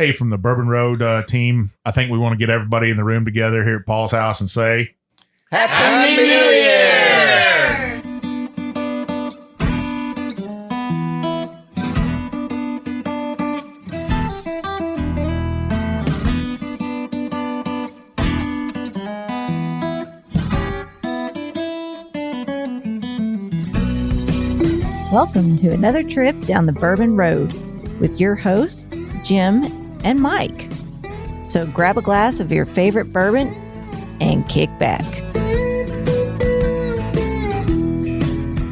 Hey, from the Bourbon Road team, I think we want to get everybody in the room together here at Paul's house and say, Happy New Year! Welcome to another trip down the Bourbon Road with your hosts, Jim and Mike. So grab a glass of your favorite bourbon and kick back.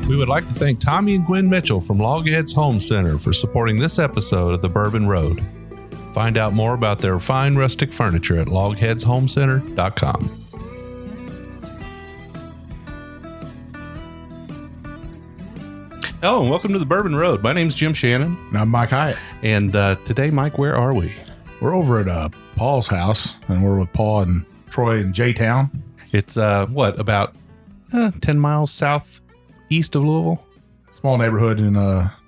We would like to thank Tommy and Gwen Mitchell from Logheads Home Center for supporting this episode of the Bourbon Road. Find out more about their fine rustic furniture at logheadshomecenter.com. Hello and welcome to the Bourbon Road. My name's Jim Shannon. and I'm Mike Hyatt. And today, Mike, where are we? We're over at Paul's house, and we're with Paul and Troy in J-Town. It's, about 10 miles southeast of Louisville? Small neighborhood in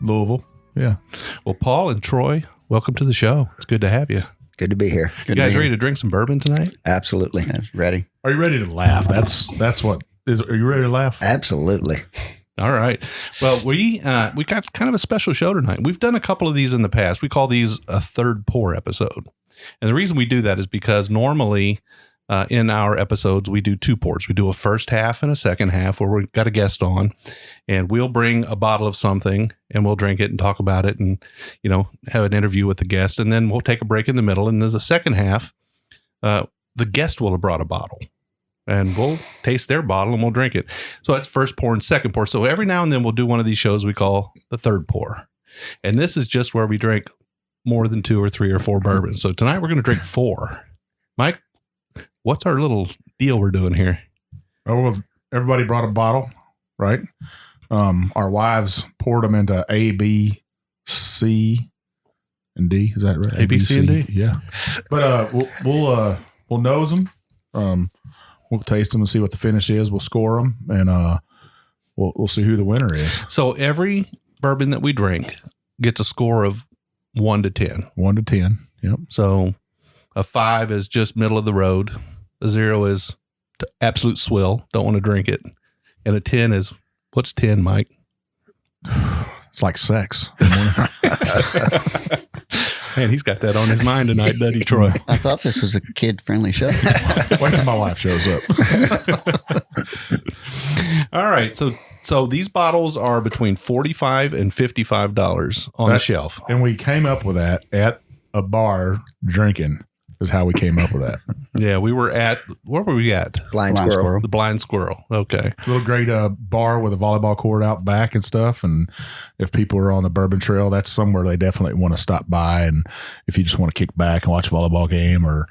Louisville. Yeah. Well, Paul and Troy, welcome to the show. It's good to have you. Good to be here. You guys ready to drink some bourbon tonight? Absolutely. Ready. Are you ready to laugh? That's what is. Are you ready to laugh? Absolutely. All right. Well, we got kind of a special show tonight. We've done a couple of these in the past. We call these a third pour episode. And the reason we do that is because normally in our episodes, we do two pours. We do a first half and a second half where we've got a guest on, and we'll bring a bottle of something and we'll drink it and talk about it and, you know, have an interview with the guest. And then we'll take a break in the middle. And there's a second half. The guest will have brought a bottle. And we'll taste their bottle and we'll drink it. So that's first pour and second pour. So every now and then we'll do one of these shows we call the third pour. And this is just where we drink more than 2 or 3 or 4 bourbons. So tonight we're going to drink 4. Mike, what's our little deal we're doing here? Oh, well, everybody brought a bottle, right? Our wives poured them into A, B, C, and D. Is that right? A, B, C, and D? Yeah. But we'll nose them. We'll taste them and see what the finish is. We'll score them, and we'll see who the winner is. So every bourbon that we drink gets a score of 1 to 10. 1 to 10. Yep. So a 5 is just middle of the road. A 0 is absolute swill. Don't want to drink it. And a 10 is, what's 10, Mike? It's like sex. Man, he's got that on his mind tonight, doesn't he, Troy? I thought this was a kid-friendly show. Wait till my wife shows up. All right. So these bottles are between $45 and $55 on the shelf. And we came up with that at a bar drinking is how we came up with that. Yeah, we were at, where were we at? Blind Squirrel. The Blind Squirrel. Okay. Little great bar with a volleyball court out back and stuff. And if people are on the Bourbon Trail, that's somewhere they definitely want to stop by. And if you just want to kick back and watch a volleyball game or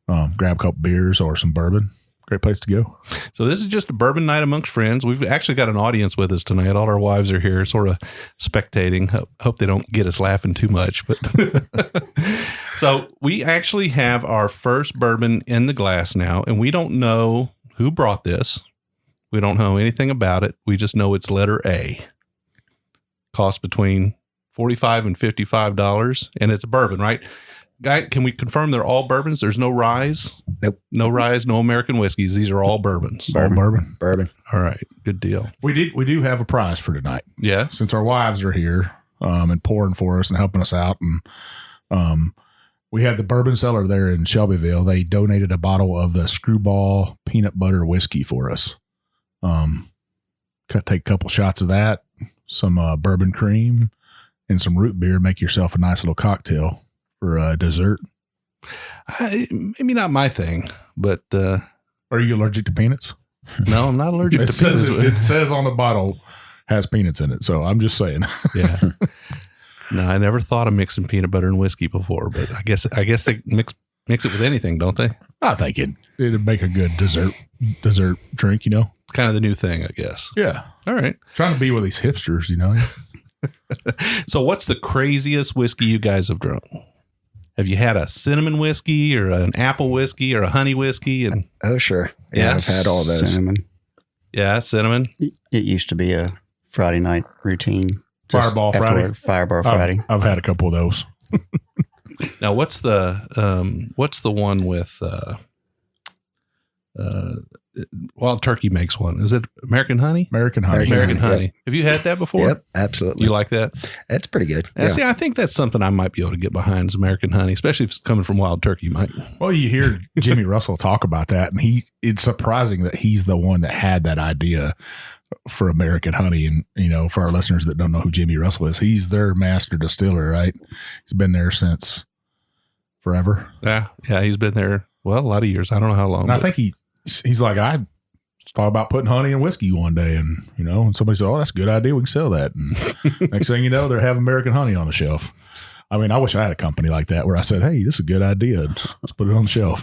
grab a couple beers or some bourbon, great place to go. So this is just a bourbon night amongst friends. We've actually got an audience with us tonight. All our wives are here sort of spectating. Hope they don't get us laughing too much. But so we actually have our first bourbon in the glass now, and we don't know who brought this. We don't know anything about it. We just know it's letter A. Costs between $45 and $55, and it's a bourbon, right? Guy, can we confirm they're all bourbons? There's no rye? Nope. No rye, no American whiskeys. These are all bourbons. All bourbon. Bourbon. All right. Good deal. We do have a prize for tonight. Yeah. Since our wives are here and pouring for us and helping us out. And we had the bourbon cellar there in Shelbyville. They donated a bottle of the Screwball Peanut Butter Whiskey for us. Take a couple shots of that, some bourbon cream, and some root beer. Make yourself a nice little cocktail for dessert. Maybe not my thing, but are you allergic to peanuts? No, I'm not allergic to peanuts. It says on the bottle has peanuts in it, so I'm just saying. Yeah. No, I never thought of mixing peanut butter and whiskey before, but I guess they mix it with anything, don't they? I think it'd make a good dessert drink. You know, it's kind of the new thing, I guess. Yeah. All right. Trying to be with these hipsters, you know. So, what's the craziest whiskey you guys have drunk? Have you had a cinnamon whiskey or an apple whiskey or a honey whiskey? And oh, sure. Yeah, I've had all those. Cinnamon. Yeah, cinnamon. It used to be a Friday night routine. Fireball Friday. Fireball Friday. I've had a couple of those. Now, what's the one with Wild Turkey makes one? Is it American Honey? American Honey. American Honey, Honey. Have you had that before? Yep, absolutely. You like that? That's pretty good. Yeah. See, I think that's something I might be able to get behind is American Honey, especially if it's coming from Wild Turkey, Mike. Well, you hear Jimmy Russell talk about that, and it's surprising that he's the one that had that idea for American Honey. And, for our listeners that don't know who Jimmy Russell is, he's their master distiller, right? He's been there since forever. Yeah. He's been there, a lot of years. I don't know how long. And I think he's like, I thought about putting honey in whiskey one day, and, and somebody said, oh, that's a good idea. We can sell that. And next thing you know, they have American Honey on the shelf. I mean, I wish I had a company like that where I said, hey, this is a good idea. Let's put it on the shelf.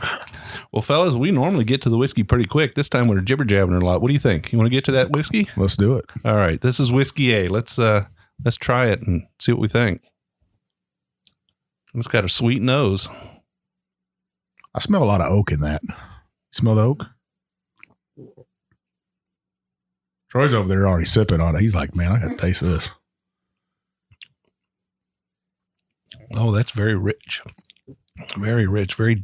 Well, fellas, we normally get to the whiskey pretty quick. This time we're jibber jabbing a lot. What do you think? You want to get to that whiskey? Let's do it. All right. This is Whiskey A. Let's try it and see what we think. It's got a sweet nose. I smell a lot of oak in that. You smell the oak? Troy's over there already sipping on it. He's like, man, I got to taste this. Oh, that's very rich. Very rich, very,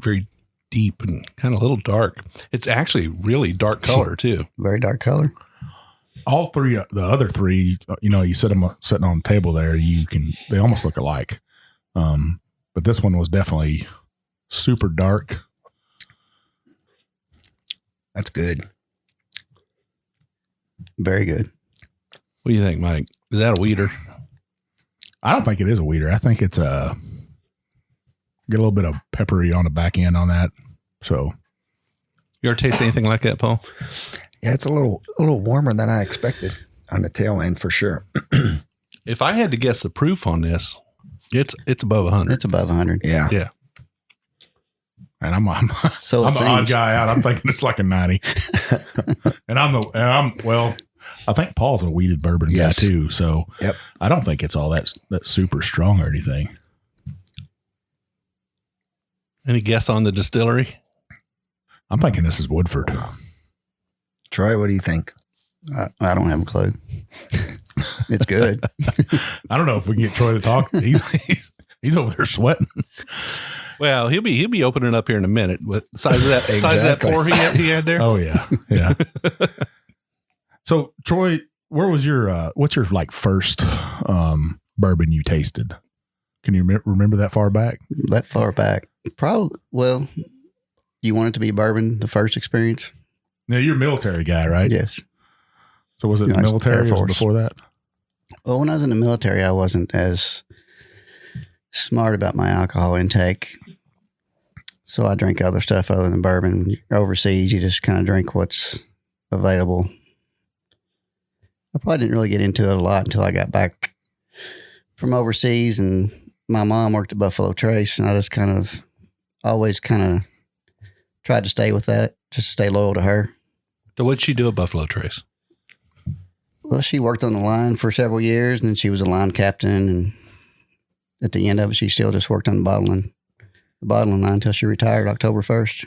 very deep and kind of a little dark. It's actually really dark color too. Very dark color. All three, the other three, you sit them sitting on the table there, they almost look alike. But this one was definitely super dark. That's good. Very good. What do you think, Mike? Is that a weeder? I don't think it is a weeder. I think it's get a little bit of peppery on the back end on that. So, you ever taste anything like that, Paul? Yeah, it's a little warmer than I expected on the tail end for sure. If I had to guess the proof on this, it's above 100. It's above 100. Yeah. And I'm an odd guy out. I'm thinking it's like a 90. I think Paul's a weeded bourbon guy too. So yep. I don't think it's all that super strong or anything. Any guess on the distillery? I'm thinking this is Woodford. Troy, what do you think? I don't have a clue. It's good. I don't know if we can get Troy to talk. He's over there sweating. Well, he'll be opening up here in a minute. With the size of that, size of that pour he had there. Oh yeah. So Troy, where was what's your first bourbon you tasted? Can you remember that far back? That far back, probably. Well, you want it to be bourbon, the first experience? Now you're a military guy, right? Yes. So was it military or before that? Well, when I was in the military, I wasn't as smart about my alcohol intake. So I drank other stuff other than bourbon. Overseas, you just kind of drink what's available. I probably didn't really get into it a lot until I got back from overseas, and my mom worked at Buffalo Trace, and I just always tried to stay with that, just to stay loyal to her. So what'd she do at Buffalo Trace? Well, she worked on the line for several years, and then she was a line captain, and at the end of it, she still just worked on the bottling line until she retired October 1st.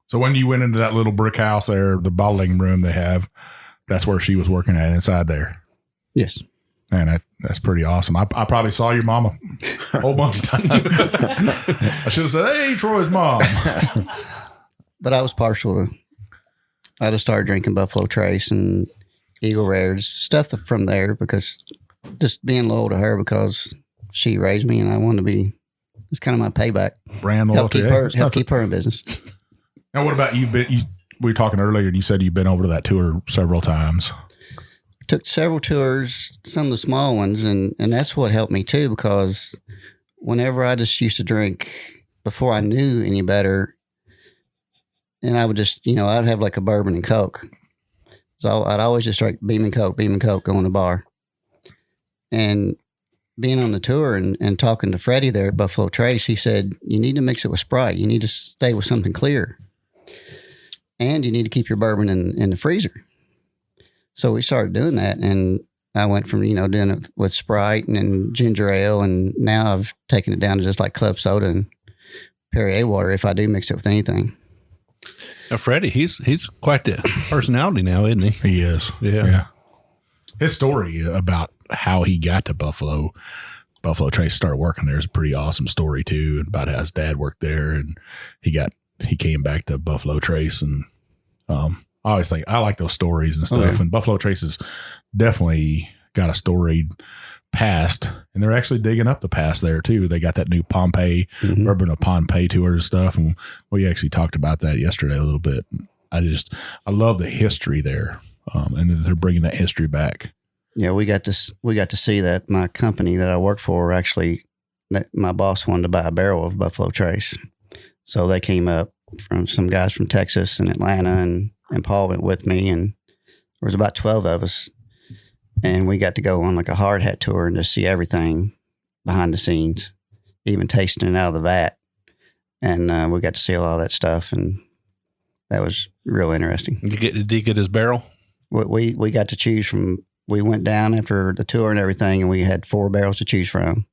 So when you went into that little brick house there, the bottling room they have, that's where she was working at inside there? Yes. Man, that's pretty awesome. I probably saw your mama a whole bunch of times. I should have said, hey, Troy's mom. But I was partial to, I just started drinking Buffalo Trace and Eagle Rare, stuff from there, because just being loyal to her because she raised me, and I wanted to be, it's kind of my payback. Brand loyalty. Help keep her in business. Now, what about we were talking earlier, and you said you've been over to that tour several times. Took several tours, some of the small ones, and that's what helped me too, because whenever I just used to drink before I knew any better, and I would just, I'd have like a bourbon and Coke. So I'd always just drink Beam and Coke, go in the bar. And being on the tour and talking to Freddie there at Buffalo Trace, he said, you need to mix it with Sprite. You need to stay with something clear. And you need to keep your bourbon in the freezer. So we started doing that, and I went from, doing it with Sprite and then ginger ale, and now I've taken it down to just like club soda and Perrier water if I do mix it with anything. Now, Freddie, he's quite the personality now, isn't he? He is. Yeah. His story about how he got to Buffalo Buffalo Trace started working there is a pretty awesome story too, about how his dad worked there, and he came back to Buffalo Trace, and I always think I like those stories and stuff. Okay. And Buffalo Trace has definitely got a storied past, and they're actually digging up the past there too. They got that new Pompeii, Bourbon of Pompeii tour and stuff, and we actually talked about that yesterday a little bit. I love the history there, and they're bringing that history back. Yeah, we got to see that. My company that I work for, actually, my boss wanted to buy a barrel of Buffalo Trace, so they came up from some guys from Texas and Atlanta, and Paul went with me, and there was about 12 of us. And we got to go on like a hard hat tour and just see everything behind the scenes, even tasting it out of the vat. And we got to see a lot of that stuff, and that was real interesting. Did he get his barrel? We got to choose from. We went down after the tour and everything, and we had 4 barrels to choose from.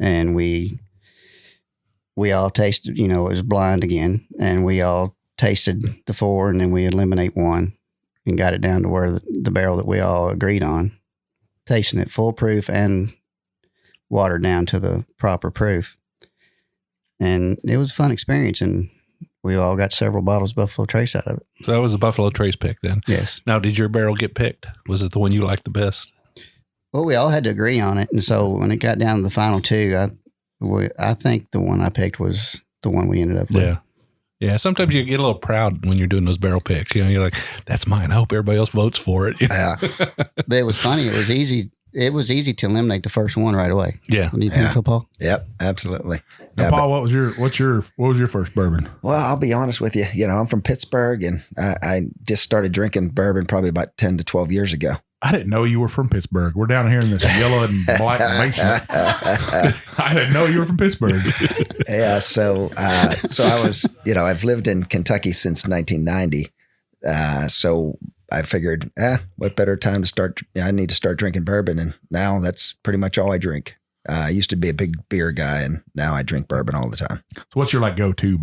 And we all tasted, it was blind again, and we all tasted the 4, and then we eliminate 1. And got it down to where the barrel that we all agreed on, tasting it full proof and watered down to the proper proof. And it was a fun experience, and we all got several bottles of Buffalo Trace out of it. So that was a Buffalo Trace pick then? Yes. Now, did your barrel get picked? Was it the one you liked the best? Well, we all had to agree on it. And so when it got down to the final 2, I think the one I picked was the one we ended up with. Yeah. Yeah, sometimes you get a little proud when you're doing those barrel picks. You're like, that's mine. I hope everybody else votes for it. Yeah. But it was funny. It was easy. It was easy to eliminate the first one right away. Yeah. What do you think so, Paul? Yep, absolutely. Now, Yeah, Paul, what was your first bourbon? well, I'll be honest with you. I'm from Pittsburgh, and I just started drinking bourbon probably about 10 to 12 years ago. I didn't know you were from Pittsburgh. We're down here in this yellow and black basement. I didn't know you were from Pittsburgh. Yeah, so I was, I've lived in Kentucky since 1990. So I figured, what better time to start? I need to start drinking bourbon, and now that's pretty much all I drink. I used to be a big beer guy, and now I drink bourbon all the time. So what's your go-to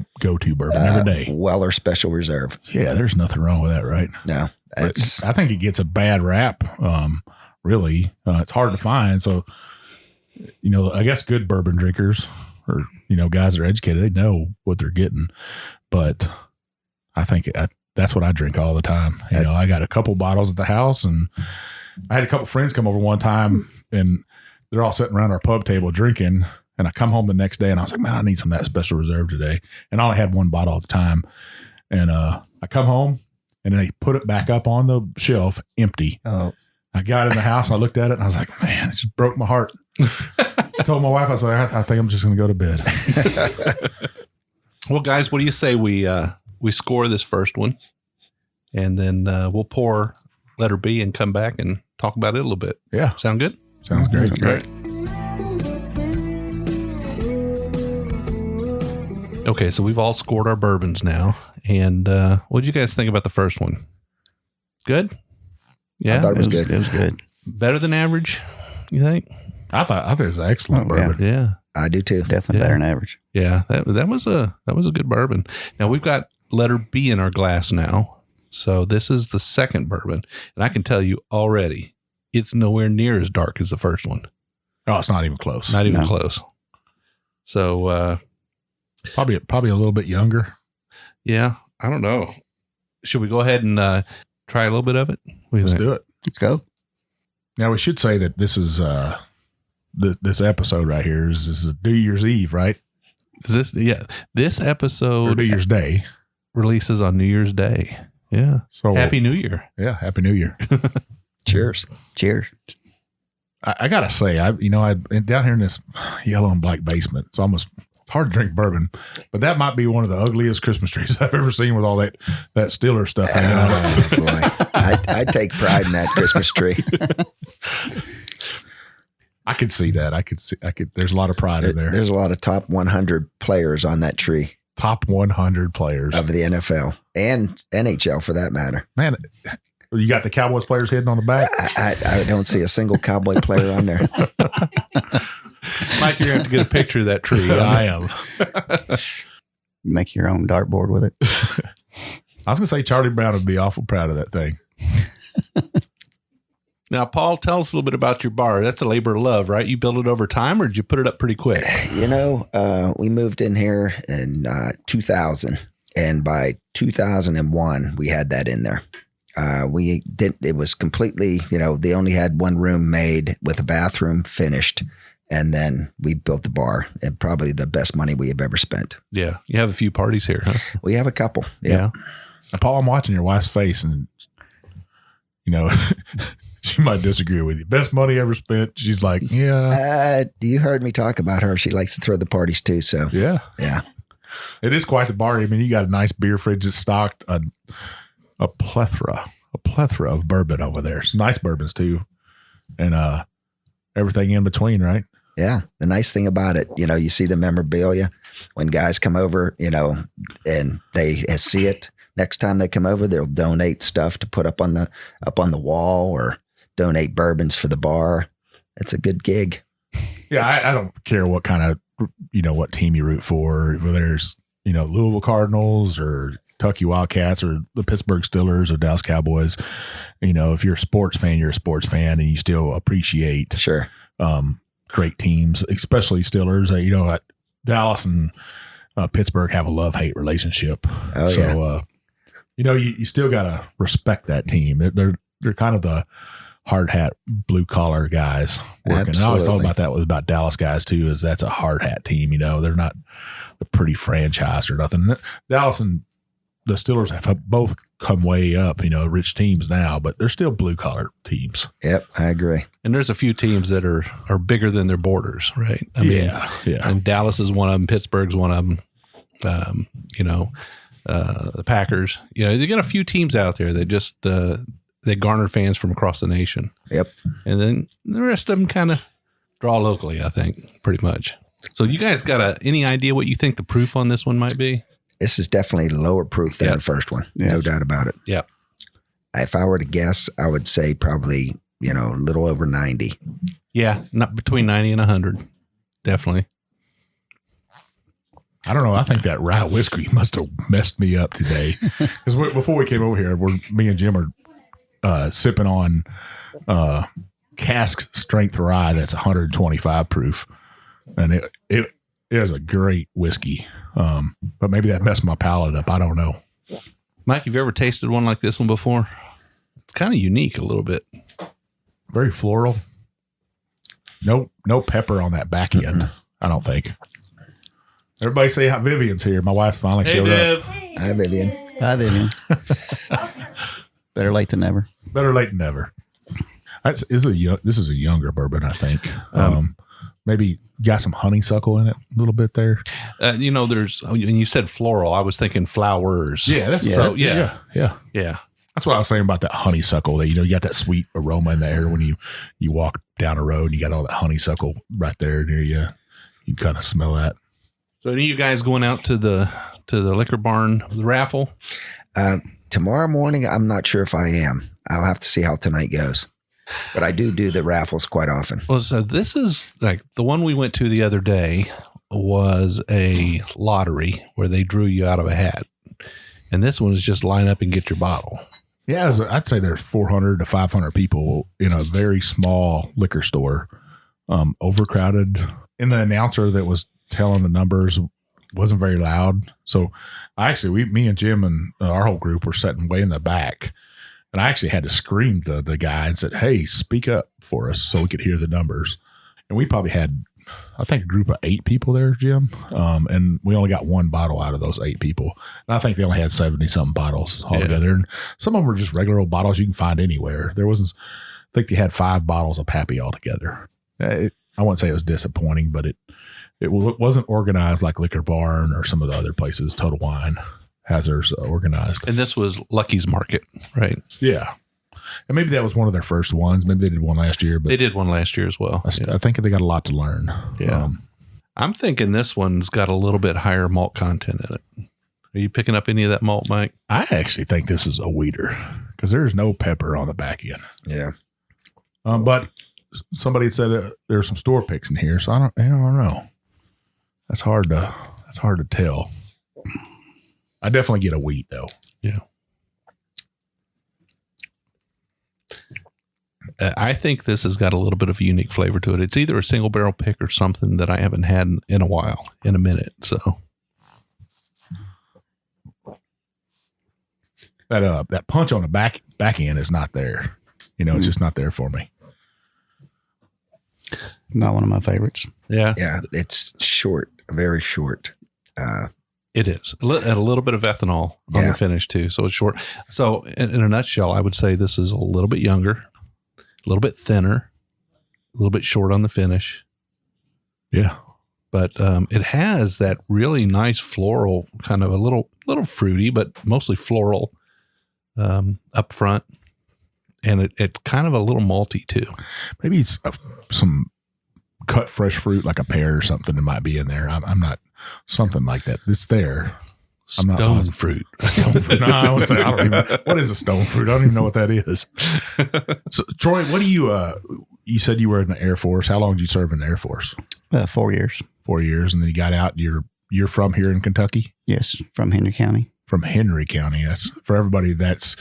bourbon every day? Weller Special Reserve. Yeah, there's nothing wrong with that, right? No, But I think it gets a bad rap. Really, it's hard to find. So, I guess good bourbon drinkers or guys that are educated, they know what they're getting. But I think that's what I drink all the time. I got a couple bottles at the house, and I had a couple friends come over one time, and they're all sitting around our pub table drinking. And I come home the next day, and I was like, man, I need some of that Special Reserve today. And I only had one bottle at the time. And I come home, and then they put it back up on the shelf, empty. Oh. I got in the house, and I looked at it, and I was like, man, it just broke my heart. I told my wife, I said, I think I'm just going to go to bed. Well, guys, what do you say we score this first one, and then we'll pour letter B and come back and talk about it a little bit. Yeah. Sound good? Sounds great. Great. Okay, so we've all scored our bourbons now. And what did you guys think about the first one? Good? Yeah? I thought it was good. It was good. Better than average, you think? I thought it was an excellent Oh, yeah. bourbon. Yeah. I do too. Definitely better than average. Yeah, that was a good bourbon. Now we've got letter B in our glass now. So this is the second bourbon. And I can tell you already, it's nowhere near as dark as the first one. Oh, it's not even close. Not even No. close. So Probably a little bit younger. yeah, I don't know. Should we go ahead and try a little bit of it? What do you Let's think? do it. Let's go. Now, we should say that this is this episode right here is New Year's Eve, right? Is this this Or episode New Year's Day. releases on New Year's Day. Yeah. So Happy New Year. Yeah, Happy New Year. Cheers. Cheers. I gotta say, down here in this yellow and black basement, it's hard to drink bourbon, but that might be one of the ugliest Christmas trees I've ever seen with all that Stiller stuff hanging on. Oh, boy. I take pride in that Christmas tree. I could see that. There's a lot of pride in there. There's a lot of top 100 players on that tree Top 100 players. of the NFL and NHL for that matter. Man, you got the Cowboys players hidden on the back. I don't see a single Cowboy player on there. Mike, you're going to have to get a picture of that tree. I am. Make your own dartboard with it. I was gonna say Charlie Brown would be awful proud of that thing. Now, Paul, tell us a little bit about your bar. That's a labor of love, right? You built it over time, or did you put it up pretty quick? We moved in here in 2000, and by 2001, we had that in there. It was completely, they only had one room made with a bathroom finished, and then we built the bar, and probably the best money we have ever spent. Yeah. You have a few parties here, huh? We have a couple. Yeah. Now, Paul, I'm watching your wife's face, and she might disagree with you. Best money ever spent. She's like, yeah. You heard me talk about her. She likes to throw the parties too. So Yeah. It is quite the bar. I mean, you got a nice beer fridge that's stocked, a plethora of bourbon over there. Some nice bourbons too. And everything in between, right? Yeah. The nice thing about it, you see the memorabilia when guys come over, and they see it. Next time they come over, they'll donate stuff to put up on the wall or donate bourbons for the bar. It's a good gig. Yeah, I don't care what kind of, what team you root for, whether there's, Louisville Cardinals or Kentucky Wildcats or the Pittsburgh Steelers or Dallas Cowboys. If you're a sports fan, you're a sports fan, and you still appreciate Sure. Great teams, especially Steelers. Dallas and Pittsburgh have a love-hate relationship. Oh, so, you still got to respect that team. They're kind of the hard hat, blue collar guys working. And I always thought about that about Dallas guys too, is that's a hard hat team. They're not a pretty franchise or nothing. Dallas and the Steelers have both come way up, rich teams now, but they're still blue collar teams. Yep, I agree. And there's a few teams that are bigger than their borders, right? Yeah. And Dallas is one of them. Pittsburgh's one of them. The Packers. They got a few teams out there that just they garner fans from across the nation. Yep. And then the rest of them kind of draw locally, I think, pretty much. So you guys got any idea what you think the proof on this one might be? This is definitely lower proof than the first one. Yeah. No doubt about it. Yeah. If I were to guess, I would say probably, a little over 90. Yeah, not between 90 and 100. Definitely. I don't know. I think that rye whiskey must have messed me up today. Because before we came over here, me and Jim are sipping on cask strength rye that's 125 proof. And it is a great whiskey. But maybe that messed my palate up. I don't know. Mike, have you ever tasted one like this one before? It's kind of unique a little bit. Very floral. No pepper on that back end, I don't think. Everybody say hi. Vivian's here. My wife finally showed up. Hi, Vivian. Hi, Vivian. Better late than never. Better late than never. This is a younger bourbon, I think. Maybe got some honeysuckle in it a little bit there. There's when you said floral, I was thinking flowers. Yeah, that's so. Yeah. That's what I was saying about that honeysuckle. That you got that sweet aroma in the air when you walk down a road. You got all that honeysuckle right there near you. You kind of smell that. So, are you guys going out to the liquor barn, the raffle? Tomorrow morning, I'm not sure if I am. I'll have to see how tonight goes. But I do the raffles quite often. Well, so this is like the one we went to the other day was a lottery where they drew you out of a hat. And this one is just line up and get your bottle. Yeah, I'd say there's 400 to 500 people in a very small liquor store, overcrowded. And the announcer that was telling the numbers wasn't very loud. So me and Jim and our whole group were sitting way in the back. And I actually had to scream to the guy and said, "Hey, speak up for us so we could hear the numbers." And we probably had, I think, a group of 8 people there, Jim. And we only got one bottle out of those 8 people. And I think they only had 70-something bottles altogether. And some of them were just regular old bottles you can find anywhere. I think they had 5 bottles of Pappy altogether. I wouldn't say it was disappointing, but it wasn't organized like Liquor Barn or some of the other places. Total Wine has theirs organized. And this was Lucky's Market, right? Yeah. And maybe that was one of their first ones. Maybe they did one last year. But they did one last year as well. I think they got a lot to learn. Yeah. I'm thinking this one's got a little bit higher malt content in it. Are you picking up any of that malt, Mike? I actually think this is a weeder because there's no pepper on the back end. Yeah. But somebody had said there's some store picks in here, so I don't know. That's hard to tell. I definitely get a wheat though. Yeah. I think this has got a little bit of a unique flavor to it. It's either a single barrel pick or something that I haven't had in a while, in a minute. So that punch on the back end is not there. It's just not there for me. Not one of my favorites. Yeah. Yeah. It's short, very short. It is. And a little bit of ethanol on the finish too. So it's short. So in a nutshell, I would say this is a little bit younger, a little bit thinner, a little bit short on the finish. Yeah. But it has that really nice floral, kind of a little fruity, but mostly floral up front. And it's kind of a little malty too. Maybe it's some cut fresh fruit, like a pear or something that might be in there. I'm not, something like that. It's there. Stone fruit. Stone fruit. No, I would say, I don't even, what is a stone fruit? I don't even know what that is. So, Troy, what do you said you were in the Air Force. How long did you serve in the Air Force? 4 years. 4 years. And then you got out. You're from here in Kentucky? Yes. From Henry County. From Henry County. That's for everybody. That's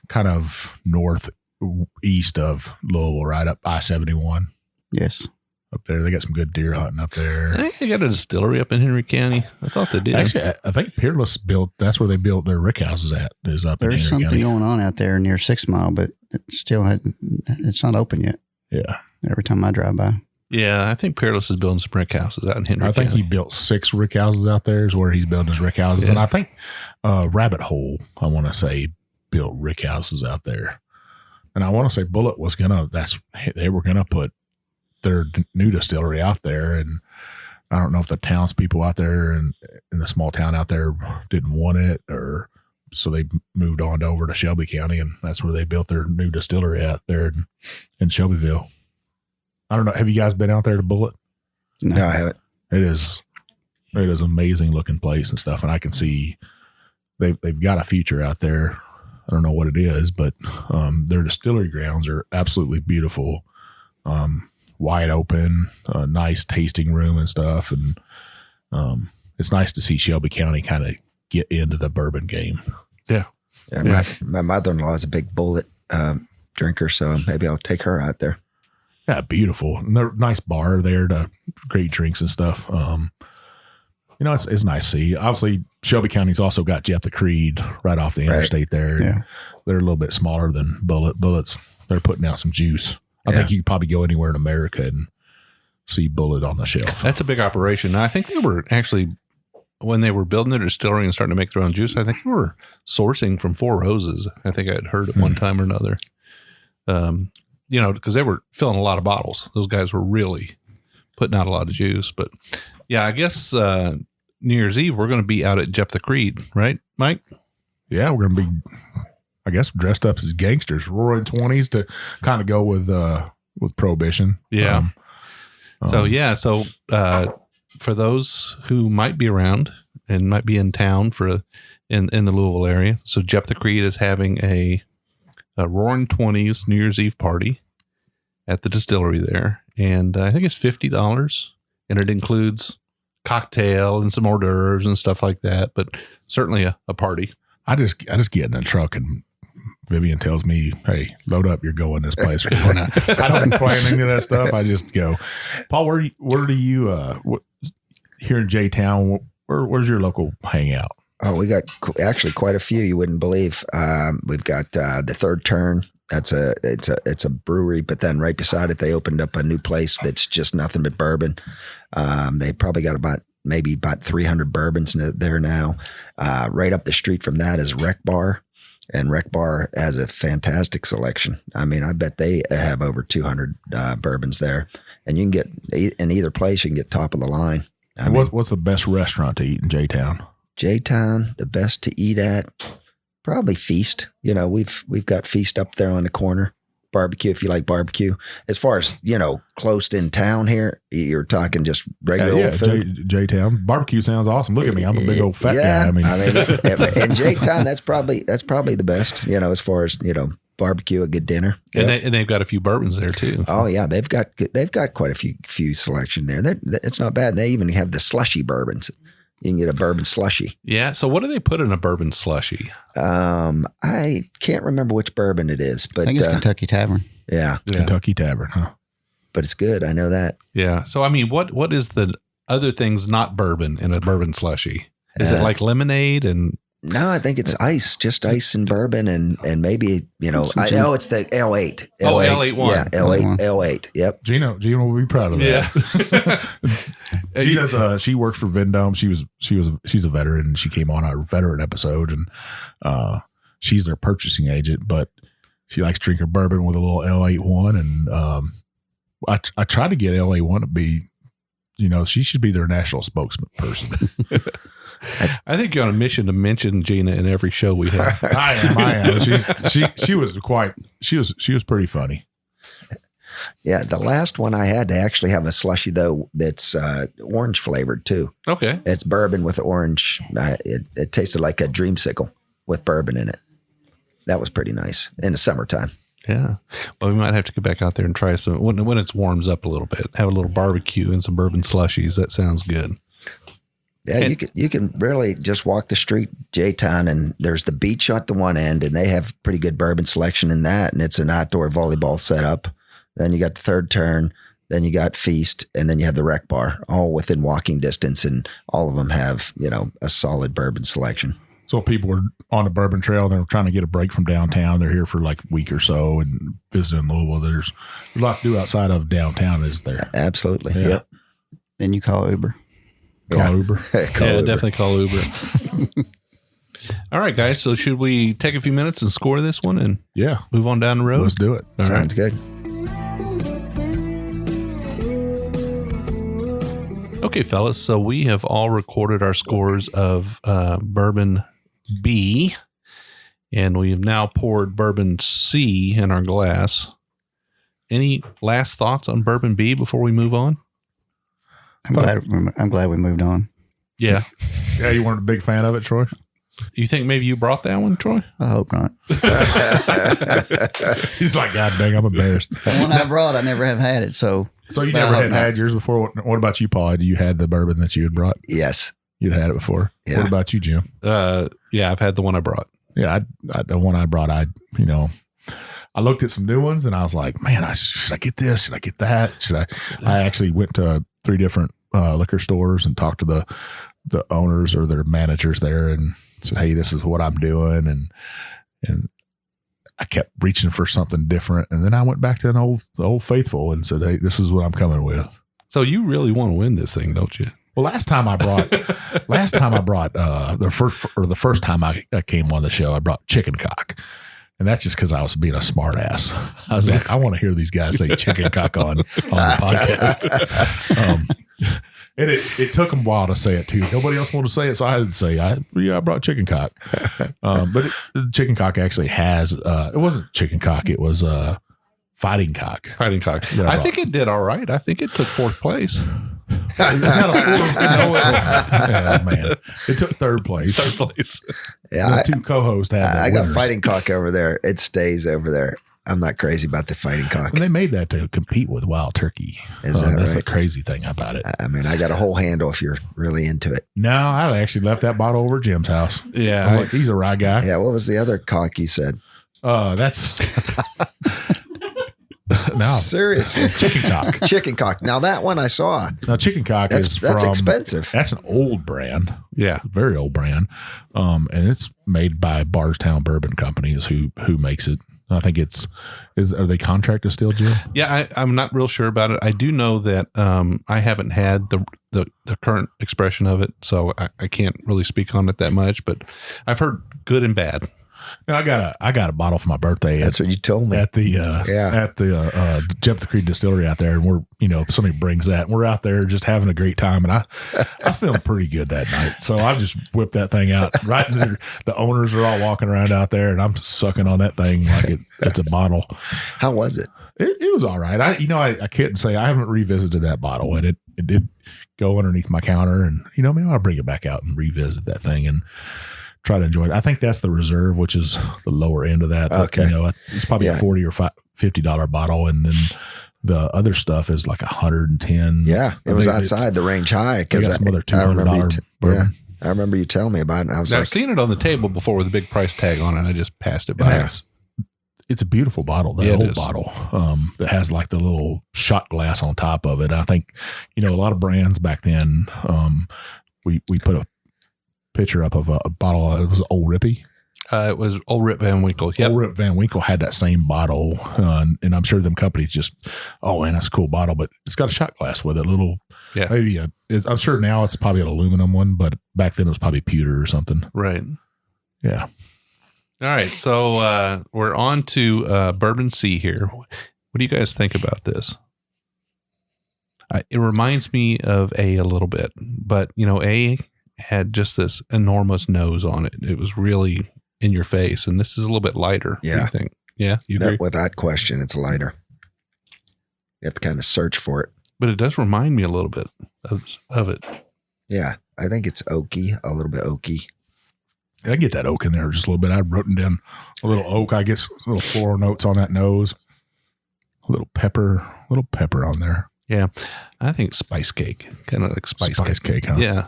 kind of northeast of Louisville, right up I-71. Yes. Up there. They got some good deer hunting up there. I think they got a distillery up in Henry County. I thought they did. Actually, I think Peerless that's where they built their rick houses at, is up in Henry There's something County. going on out there near 6 Mile, but it's not open yet. Yeah. Every time I drive by. Yeah, I think Peerless is building some rick houses out in Henry I think County. he built 6 rick houses out there is where he's building his rick houses. Yeah. And I think Rabbit Hole, I want to say, built rick houses out there. And I want to say Bullet they were going to put their new distillery out there. And I don't know if the townspeople out there and in the small town out there didn't want it, or so they moved on over to Shelby County, and that's where they built their new distillery out there in Shelbyville. I don't know. Have you guys been out there to Bullet? No, I haven't. It is amazing looking place and stuff. And I can see they've got a future out there. I don't know what it is, but their distillery grounds are absolutely beautiful. Wide open, nice tasting room and stuff. And it's nice to see Shelby County kind of get into the bourbon game. Yeah. My mother-in-law is a big Bullet drinker, so maybe I'll take her out there. Yeah, beautiful. And they're nice bar there to great drinks and stuff. It's nice to see. Obviously, Shelby County's also got Jeff the Creed right off the interstate there. Yeah. They're a little bit smaller than Bullet. Bullets, they're putting out some juice. I think you could probably go anywhere in America and see Bullet on the shelf. That's a big operation. I think they were actually, when they were building their distillery and starting to make their own juice, I think they were sourcing from Four Roses. I think I had heard at one time or another. Because they were filling a lot of bottles. Those guys were really putting out a lot of juice. But yeah, I guess New Year's Eve, we're going to be out at Jeff the Creed, right, Mike? Yeah, we're going to be, I guess, dressed up as gangsters, roaring 20s to kind of go with Prohibition. Yeah. So for those who might be around and might be in town in the Louisville area, so Jeff the Creed is having a Roaring 20s New Year's Eve party at the distillery there. And I think it's $50, and it includes cocktail and some hors d'oeuvres and stuff like that, but certainly a party. I just get in the truck and Vivian tells me, "Hey, load up, you're going this place." I don't plan any of that stuff. I just go. Paul, where do you here in J-Town, where's your local hangout? Oh, we got actually quite a few. You wouldn't believe. We've got the Third Turn. It's a brewery, but then right beside it, they opened up a new place that's just nothing but bourbon. They probably got about 300 bourbons there now. Right up the street from that is Rec Bar, and Rec Bar has a fantastic selection. I mean, I bet they have over 200 bourbons there, and you can get in either place. You can get top of the line. What's the best restaurant to eat in J-Town? J-Town, the best to eat at, probably Feast. We've got Feast up there on the corner. Barbecue, if you like barbecue. As far as, close in town here, you're talking just regular old food. J-Town. Barbecue sounds awesome. Look at me. I'm a big old fat guy. I mean, in J-Town, that's probably the best, as far as, barbecue, a good dinner. And they've got a few bourbons there too. Oh yeah. They've got quite a few selection there. It's not bad. They even have the slushy bourbons. You can get a bourbon slushy. Yeah. So what do they put in a bourbon slushy? I can't remember which bourbon it is, but I think it's Kentucky Tavern. Yeah. Kentucky Tavern, huh? But it's good. I know that. Yeah. So, I mean, what is the other things not bourbon in a bourbon slushy? Is it like lemonade and? No, I think it's ice, just ice and bourbon and maybe, I know it's the L8. L8 one. Yeah, L8. Yep. Gina will be proud of that. Yeah. Gina's she works for Vendome. She's a veteran, and she came on our veteran episode, and she's their purchasing agent, but she likes to drink her bourbon with a little L8 one, and I tried to get L8 to be, she should be their national spokesperson. I think you're on a mission to mention Gina in every show we have. I am. She was pretty funny. Yeah, the last one I had, they actually have a slushy though that's orange flavored too. Okay, it's bourbon with orange. It tasted like a dreamsicle with bourbon in it. That was pretty nice in the summertime. Yeah. Well, we might have to get back out there and try some when it warms up a little bit. Have a little barbecue and some bourbon slushies. That sounds good. Yeah, you can really just walk the street, J-Town, and there's the beach at the one end, and they have pretty good bourbon selection in that, and it's an outdoor volleyball setup. Then you got the third turn, then you got Feast, and then you have the rec bar, all within walking distance, and all of them have, a solid bourbon selection. So people are on the Bourbon Trail, they're trying to get a break from downtown. They're here for like a week or so and visiting Louisville. There's a lot to do outside of downtown, is there? Absolutely. Yeah. Yep. Then you call Uber. Call Uber. Uber. Definitely call Uber. All right, guys. So should we take a few minutes and score this one and move on down the road? Let's do it. Sounds good. Okay, fellas. So we have all recorded our scores of Bourbon B, and we have now poured Bourbon C in our glass. Any last thoughts on Bourbon B before we move on? I'm glad we moved on. Yeah. Yeah, you weren't a big fan of it, Troy? You think maybe you brought that one, Troy? I hope not. He's like, God dang, I'm embarrassed. The one I brought, I never have had it. So you never had yours before? What about you, Paul? You had the bourbon that you had brought? Yes. You'd had it before. Yeah. What about you, Jim? Yeah, I've had the one I brought. Yeah, the one I brought, I looked at some new ones and I was like, man, should I get this? Should I get that? I actually went to 3 different liquor stores and talked to the owners or their managers there and said, hey, this is what I'm doing. And I kept reaching for something different. And then I went back to the old faithful and said, hey, this is what I'm coming with. So you really want to win this thing, don't you? Well, the first time I came on the show, I brought chicken cock. And that's just because I was being a smart ass. I was like, I want to hear these guys say chicken cock on the podcast. And it took them a while to say it too. Nobody else wanted to say it, so I had to say, I brought chicken cock. But chicken cock actually has, it wasn't chicken cock, it was fighting cock. Fighting cock. I think it did all right. I think it took 4th place. Man, it took 3rd place. 3rd place. Yeah, the 2 co-hosts had. I got winners. fighting cock over there. It stays over there. I'm not crazy about the fighting cock. And they made that to compete with Wild Turkey. That's the right? crazy thing about it. I mean, I got a whole handle if you're really into it. No, I actually left that bottle over at Jim's house. Yeah, I was like, he's a rye guy. Yeah, what was the other cock you said? That's no, seriously, chicken cock. Chicken cock. Now that one I saw. Now chicken cock that's expensive. That's an old brand. Yeah, very old brand. And it's made by Bardstown Bourbon Company is who makes it. I think are they contracted still, Jim? Yeah, I'm not real sure about it. I do know that I haven't had the current expression of it, so I can't really speak on it that much. But I've heard good and bad. And I got a bottle for my birthday. That's what you told me at the Jump the Creek Distillery out there, and we're somebody brings that, and we're out there just having a great time, and I was feeling pretty good that night, so I just whipped that thing out right into the owners are all walking around out there, and I'm sucking on that thing like it's a bottle. How was it? It was all right. I couldn't say I haven't revisited that bottle, and it did go underneath my counter, and maybe I'll bring it back out and revisit that thing and try to enjoy it. I think that's the reserve, which is the lower end of that. Okay. But, it's probably a $40 or $50 bottle. And then the other stuff is like $110. Yeah. It was outside the range high. They got some other $200 bourbon. I remember you telling me about it. And I was I've seen it on the table before with a big price tag on it. I just passed it by. it's a beautiful bottle. That old bottle that has like the little shot glass on top of it. I think, a lot of brands back then, we put a picture up of a bottle. It was Old Rippy. It was Old Rip Van Winkle. Yep. Old Rip Van Winkle had that same bottle, and I'm sure them companies just, oh man, that's a cool bottle, but it's got a shot glass with it. Maybe I'm sure now it's probably an aluminum one, but back then it was probably pewter or something. Right. Yeah. All right, so we're on to Bourbon C here. What do you guys think about this? It reminds me of A little bit, but A had just this enormous nose on it. It was really in your face, and this is a little bit lighter. Yeah. What do you think? Yeah, you agree? Without question, it's lighter. You have to kind of search for it. But it does remind me a little bit of it. Yeah, I think it's oaky, a little bit oaky. I get that oak in there just a little bit. I've written down a little oak, I guess, little floral notes on that nose, a little pepper on there. Yeah, I think spice cake, kind of like spice cake, huh? Yeah.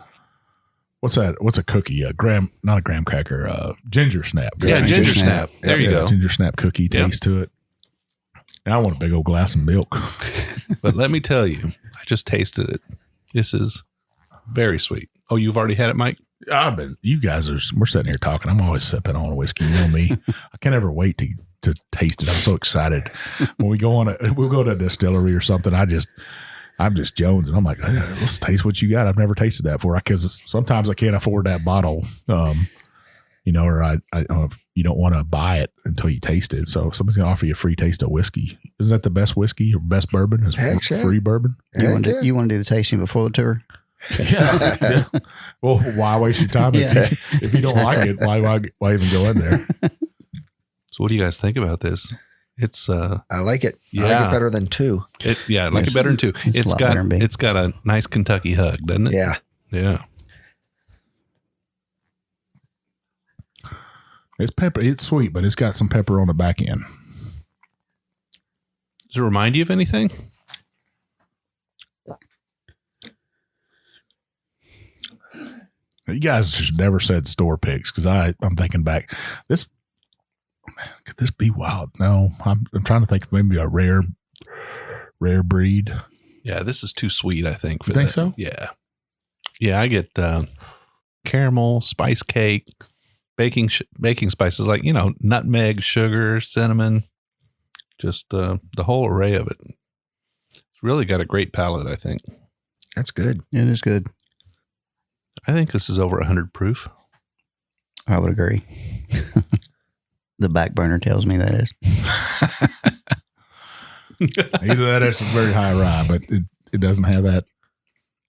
What's that? What's a cookie? Not a graham cracker. Ginger snap. Yeah, ginger snap. There you go. Ginger snap cookie taste to it. And I want a big old glass of milk. But let me tell you, I just tasted it. This is very sweet. Oh, you've already had it, Mike? You guys we're sitting here talking. I'm always sipping on whiskey. You know me. I can't ever wait to taste it. I'm so excited. When we'll go to a distillery or something. I'm just jonesing. I'm like, hey, let's taste what you got. I've never tasted that before. Because sometimes I can't afford that bottle. Or you don't want to buy it until you taste it. So somebody's gonna offer you a free taste of whiskey. Isn't that the best whiskey or best bourbon? Is free bourbon? You want to do the tasting before the tour? Yeah. Well, why waste your time if you don't like it? Why even go in there? So, what do you guys think about this? It's I like it. I like it better than 2. I like it better than 2. It's got a nice Kentucky hug, doesn't it? Yeah. Yeah. It's pepper. It's sweet, but it's got some pepper on the back end. Does it remind you of anything? You guys just never said store picks because I'm thinking back. Could this be wild? No, I'm trying to think maybe a rare breed. Yeah, this is too sweet, I think. You think so? Yeah. Yeah, I get caramel, spice cake, baking spices like, nutmeg, sugar, cinnamon, just the whole array of it. It's really got a great palate, I think. That's good. It is good. I think this is over 100 proof. I would agree. The back burner tells me that is. Either that or it's a very high rye, but it doesn't have that.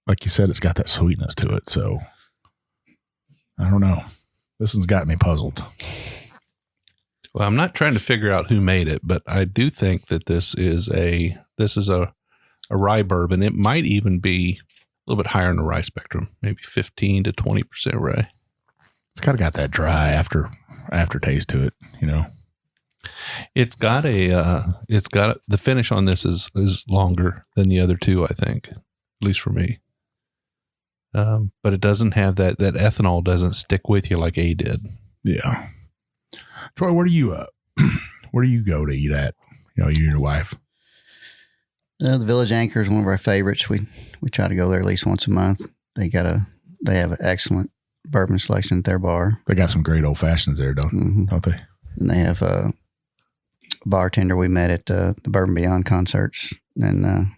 Like you said, it's got that sweetness to it. So I don't know. This one's got me puzzled. Well, I'm not trying to figure out who made it, but I do think that this is a rye bourbon. It might even be a little bit higher in the rye spectrum, maybe 15 to 20% rye. It's kind of got that dry aftertaste to it, It's got the finish on this is longer than the other two, I think, at least for me. But it doesn't have that ethanol doesn't stick with you like A did. Yeah. Troy, where do you go to eat at? You and your wife. The Village Anchor is one of our favorites. We try to go there at least once a month. They have an excellent bourbon selection at their bar. They got some great old fashions there, don't they? And they have a bartender we met at the Bourbon Beyond concerts, and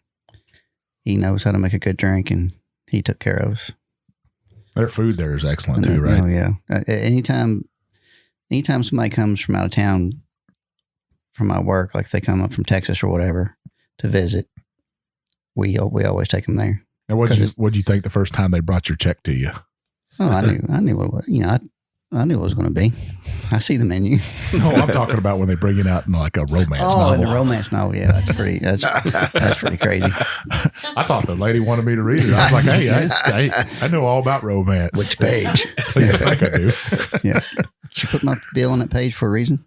he knows how to make a good drink, and he took care of us. Their food there is excellent too, right? Oh yeah. Anytime somebody comes from out of town from my work, like if they come up from Texas or whatever to visit, we always take them there. And what'd you think the first time they brought your check to you? Oh, I knew what it was. I knew what it was going to be. I see the menu. No, I'm talking about when they bring it out in like a romance novel. Oh, in a romance novel, yeah, that's pretty crazy. I thought the lady wanted me to read it. I was like, hey, I know all about romance. Which page? At least I think I do. Yeah, she put my bill on that page for a reason.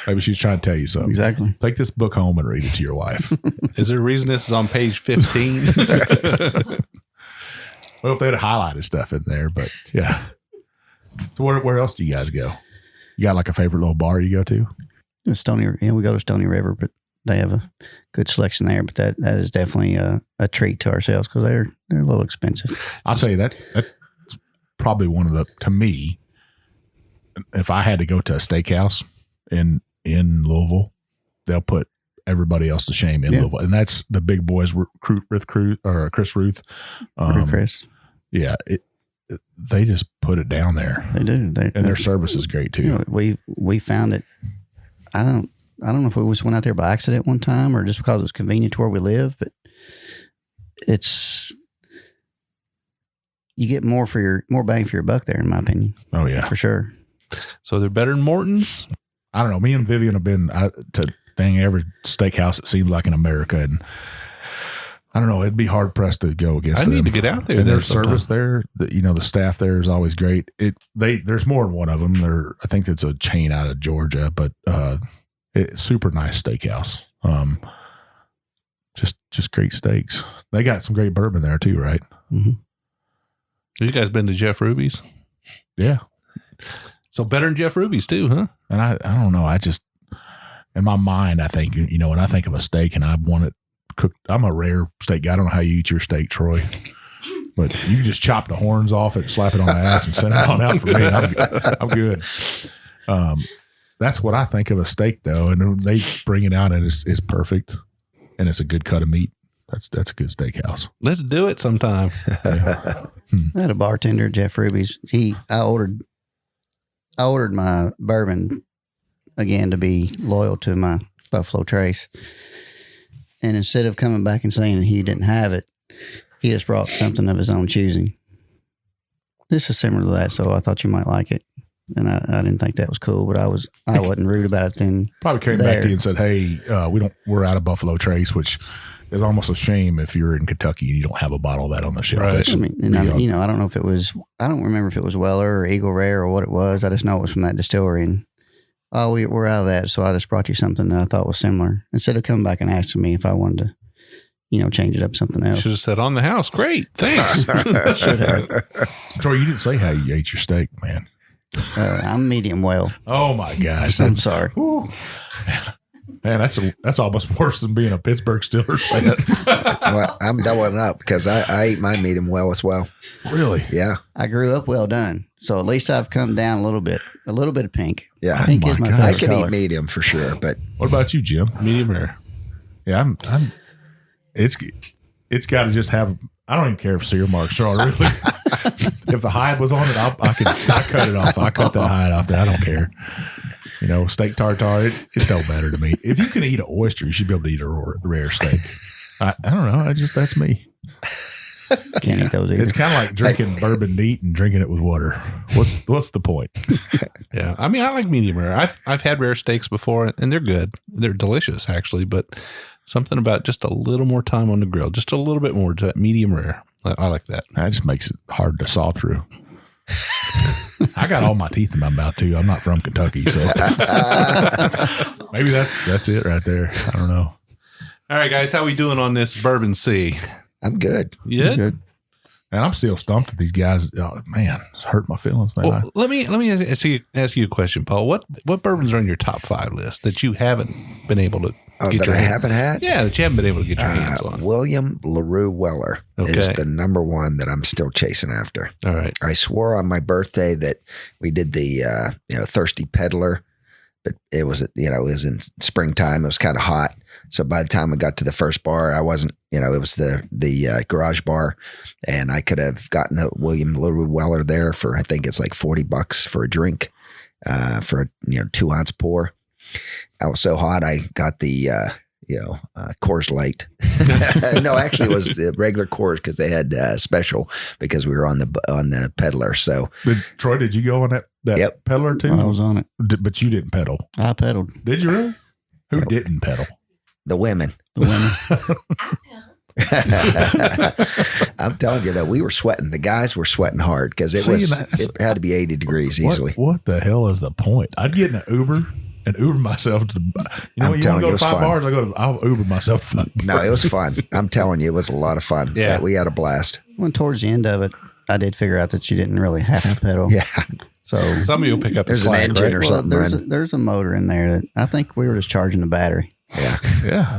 Maybe she's trying to tell you something. Exactly. Take this book home and read it to your wife. Is there a reason this is on page 15? Well, if they'd highlighted stuff in there, but yeah. So where else do you guys go? You got like a favorite little bar you go to? We go to Stony River, but they have a good selection there. But that is definitely a treat to ourselves because they're a little expensive. I'll tell you that's probably one of to me, if I had to go to a steakhouse in Louisville, they'll put everybody else to shame in Louisville. And that's the big boys, Chris Ruth. Chris. Yeah. They just put it down there. They do. And their service is great too. You know, we found it. I don't know if we just went out there by accident one time or just because it was convenient to where we live, but you get more bang for your buck there, in my opinion. Oh yeah, for sure. So they're better than Morton's? I don't know. Me and Vivian have been to every steakhouse it seems like in America, and I don't know. It'd be hard pressed to go against them. I need to get out there. And their service there, the staff there is always great. There's more than one of them. I think it's a chain out of Georgia, but it's super nice steakhouse. Just great steaks. They got some great bourbon there too, right? Mm-hmm. You guys been to Jeff Ruby's? Yeah. So better than Jeff Ruby's too, huh? And I don't know. I just in my mind, I think when I think of a steak and I want it cooked, I'm a rare steak guy. I don't know how you eat your steak, Troy, but you can just chop the horns off it, slap it on the ass, and send it on out for me. I'm good. That's what I think of a steak, though, and they bring it out and it's perfect, and it's a good cut of meat. That's a good steakhouse. Let's do it sometime. Yeah. I had a bartender at Jeff Ruby's. I ordered my bourbon again to be loyal to my Buffalo Trace. And instead of coming back and saying he didn't have it, he just brought something of his own choosing. This is similar to that, so I thought you might like it. And I didn't think that was cool, but I wasn't rude about it then. Probably came back to you and said, "Hey, we're out of Buffalo Trace," which is almost a shame if you're in Kentucky and you don't have a bottle of that on the shelf. Right. I mean, I don't know if it was. I don't remember if it was Weller or Eagle Rare or what it was. I just know it was from that distillery. And we're out of that, so I just brought you something that I thought was similar. Instead of coming back and asking me if I wanted to, change it up something else. Should have said on the house. Great, thanks. Should have. Troy, you didn't say how you ate your steak, man. I'm medium well. Oh my gosh! I'm sorry. Whew. Man, that's almost worse than being a Pittsburgh Steelers fan. Well, I'm doubling up because I eat my medium well as well. Really? Yeah. I grew up well done, so at least I've come down a little bit of pink. Yeah. Pink Oh is my my God. I favorite can color. eat medium for sure, but What about you, Jim? Medium rare. Yeah, I'm. It's got to just have. I don't even care if sear marks are really. If the hide was on it, I cut it off. I cut that hide off there. I don't care. Steak tartare, it don't matter to me. If you can eat an oyster, you should be able to eat a rare steak. I don't know. That's me. Can't eat those either. It's kind of like drinking bourbon neat and drinking it with water. What's the point? Yeah, I mean, I like medium rare. I've had rare steaks before, and they're good. They're delicious, actually. But something about just a little more time on the grill, just a little bit more to medium rare. I like that. That just makes it hard to saw through. I got all my teeth in my mouth too. I'm not from Kentucky, so maybe that's it right there. I don't know. All right, guys, how we doing on this Bourbon C? I'm good. Yeah. Good. And I'm still stumped at these guys. Oh, man, it's hurt my feelings, man. Well, let me ask you a question, Paul. What bourbons are on your top 5 list that you haven't been able to get That your I hand- haven't had? Yeah, that you haven't been able to get your hands on. William LaRue Weller is Okay. the number one that I'm still chasing after. All right. I swore on my birthday that we did the Thirsty Peddler, but it was in springtime. It was kind of hot, so by the time I got to the first bar, I wasn't. It was the garage bar, and I could have gotten the William LaRue Weller there for I think it's like $40 for a drink, for a 2-ounce pour. I was so hot, I got the Coors Light. No, actually, it was the regular Coors because they had special because we were on the Peddler. So, Troy, did you go on that Yep. peddler too? I was on it. But you didn't pedal. I pedaled. Did you really? Who didn't pedal? the women. The women. I'm telling you that we were sweating. The guys were sweating hard because it had to be 80 degrees easily. What the hell is the point? I'd get in an Uber and Uber myself to. You want to telling go you, to it was 5 fun. bars? I'll Uber myself. 5 No, it was fun. I'm telling you, it was a lot of fun. Yeah. We had a blast. When towards the end of it, I did figure out that you didn't really have to pedal. Yeah. So Some of you will pick up the There's an slack, engine right? or something running. there's a motor in there that I think we were just charging the battery. Yeah.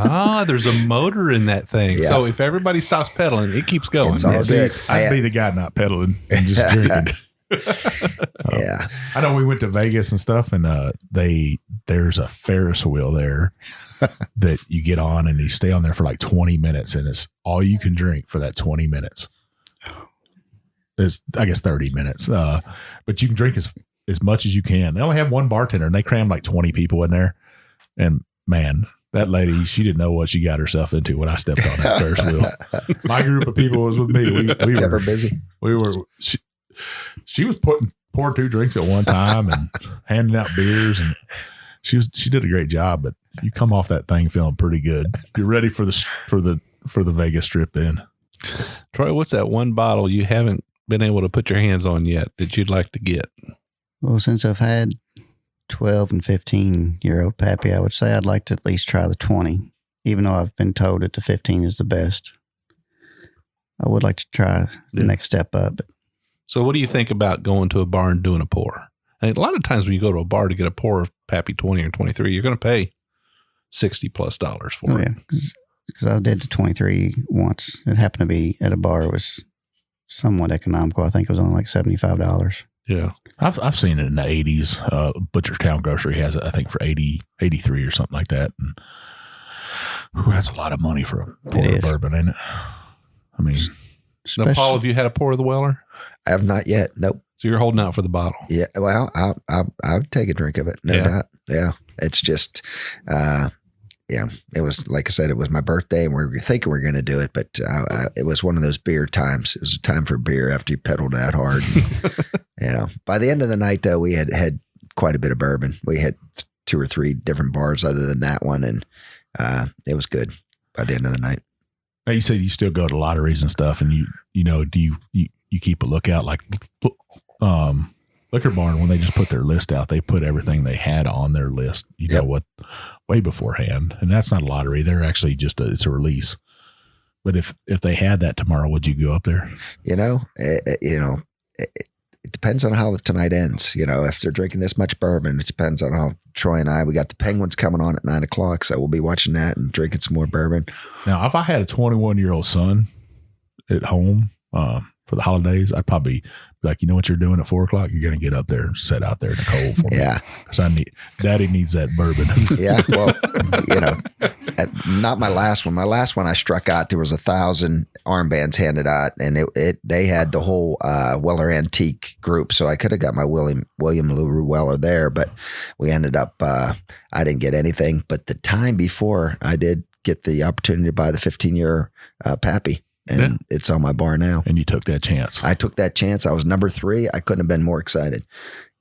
Ah, there's a motor in that thing. Yeah. So if everybody stops pedaling, it keeps going. It's all Yeah, good. I'd be the guy not pedaling and just drinking. Yeah. I know we went to Vegas and stuff, and there's a Ferris wheel there that you get on, and you stay on there for like 20 minutes, and it's all you can drink for that 20 minutes. It's, I guess, 30 minutes, but you can drink as much as you can. They only have one bartender, and they cram like 20 people in there. And man, that lady, she didn't know what she got herself into when I stepped on that Ferris wheel. My group of people was with me. We Kept were her busy. we were. She was pouring 2 drinks at one time and handing out beers, and she did a great job. But you come off that thing feeling pretty good. You're ready for the Vegas trip then. Troy, what's that one bottle you haven't been able to put your hands on yet that you'd like to get? Well, since I've had 12 and 15-year-old Pappy, I would say I'd like to at least try the 20, even though I've been told that the 15 is the best. I would like to try the next step up. So what do you think about going to a bar and doing a pour? And a lot of times when you go to a bar to get a pour of Pappy 20 or 23, you're going to pay $60+ for it. Yeah, because I did the 23 once. It happened to be at a bar. It was somewhat economical. I think it was only like $75. Yeah. I've seen it in the 80s. Butchertown Grocery has it, I think, for 83 or something like that. And that's a lot of money for a pour of bourbon, ain't it? I mean, Now, Paul, have you had a pour of the Weller? I have not yet. Nope. So you're holding out for the bottle. Yeah. Well, I'll take a drink of it. No doubt. Yeah. It's just, it was, like I said, it was my birthday and we were thinking we were going to do it, but it was one of those beer times. It was a time for beer after you pedaled that hard. And, by the end of the night, though, we had quite a bit of bourbon. We had 2 or 3 different bars other than that one. And it was good by the end of the night. now you said you still go to lotteries and stuff, and do you keep a lookout like Liquor Barn, when they just put their list out, they put everything they had on their list, know what, way beforehand. And that's not a lottery. They're actually just it's a release. But if they had that tomorrow, would you go up there? It depends on how tonight ends. If they're drinking this much bourbon, it depends on how Troy and I, we got the Penguins coming on at 9:00. So we'll be watching that and drinking some more bourbon. Now, if I had a 21-year-old son at home for the holidays, I'd probably be like, you know what you're doing at 4:00? You're going to get up there and sit out there in the cold for me. Yeah. Because Daddy needs that bourbon. Yeah. Well, not my last one. My last one I struck out, there was 1,000 armbands handed out, and they had the whole Weller Antique group. So I could have got my William LaRue Weller there, but we ended up, I didn't get anything. But the time before, I did get the opportunity to buy the 15-year Pappy. And it's on my bar now. And you took that chance. I took that chance. I was number 3. I couldn't have been more excited.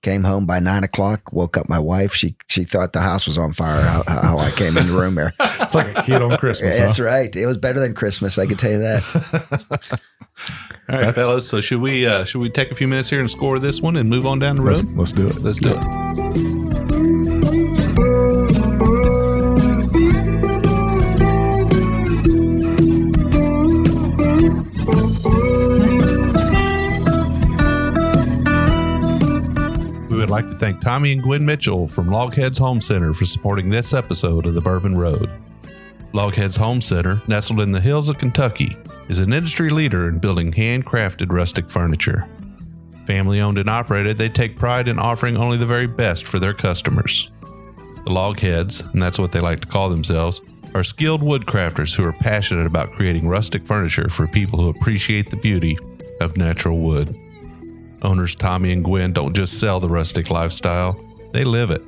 Came home by 9:00, woke up my wife. She thought the house was on fire, how I came in the room there. It's like a kid on Christmas. That's right. It was better than Christmas, I can tell you that. All right, fellas. So should we take a few minutes here and score this one and move on down the road? Let's do it. Let's do it. We'd like to thank Tommy and Gwen Mitchell from Logheads Home Center for supporting this episode of the Bourbon Road. Logheads Home Center, nestled in the hills of Kentucky, is an industry leader in building handcrafted rustic furniture. Family owned and operated, they take pride in offering only the very best for their customers. The Logheads, and that's what they like to call themselves, are skilled woodcrafters who are passionate about creating rustic furniture for people who appreciate the beauty of natural wood. Owners Tommy and Gwen don't just sell the rustic lifestyle, they live it.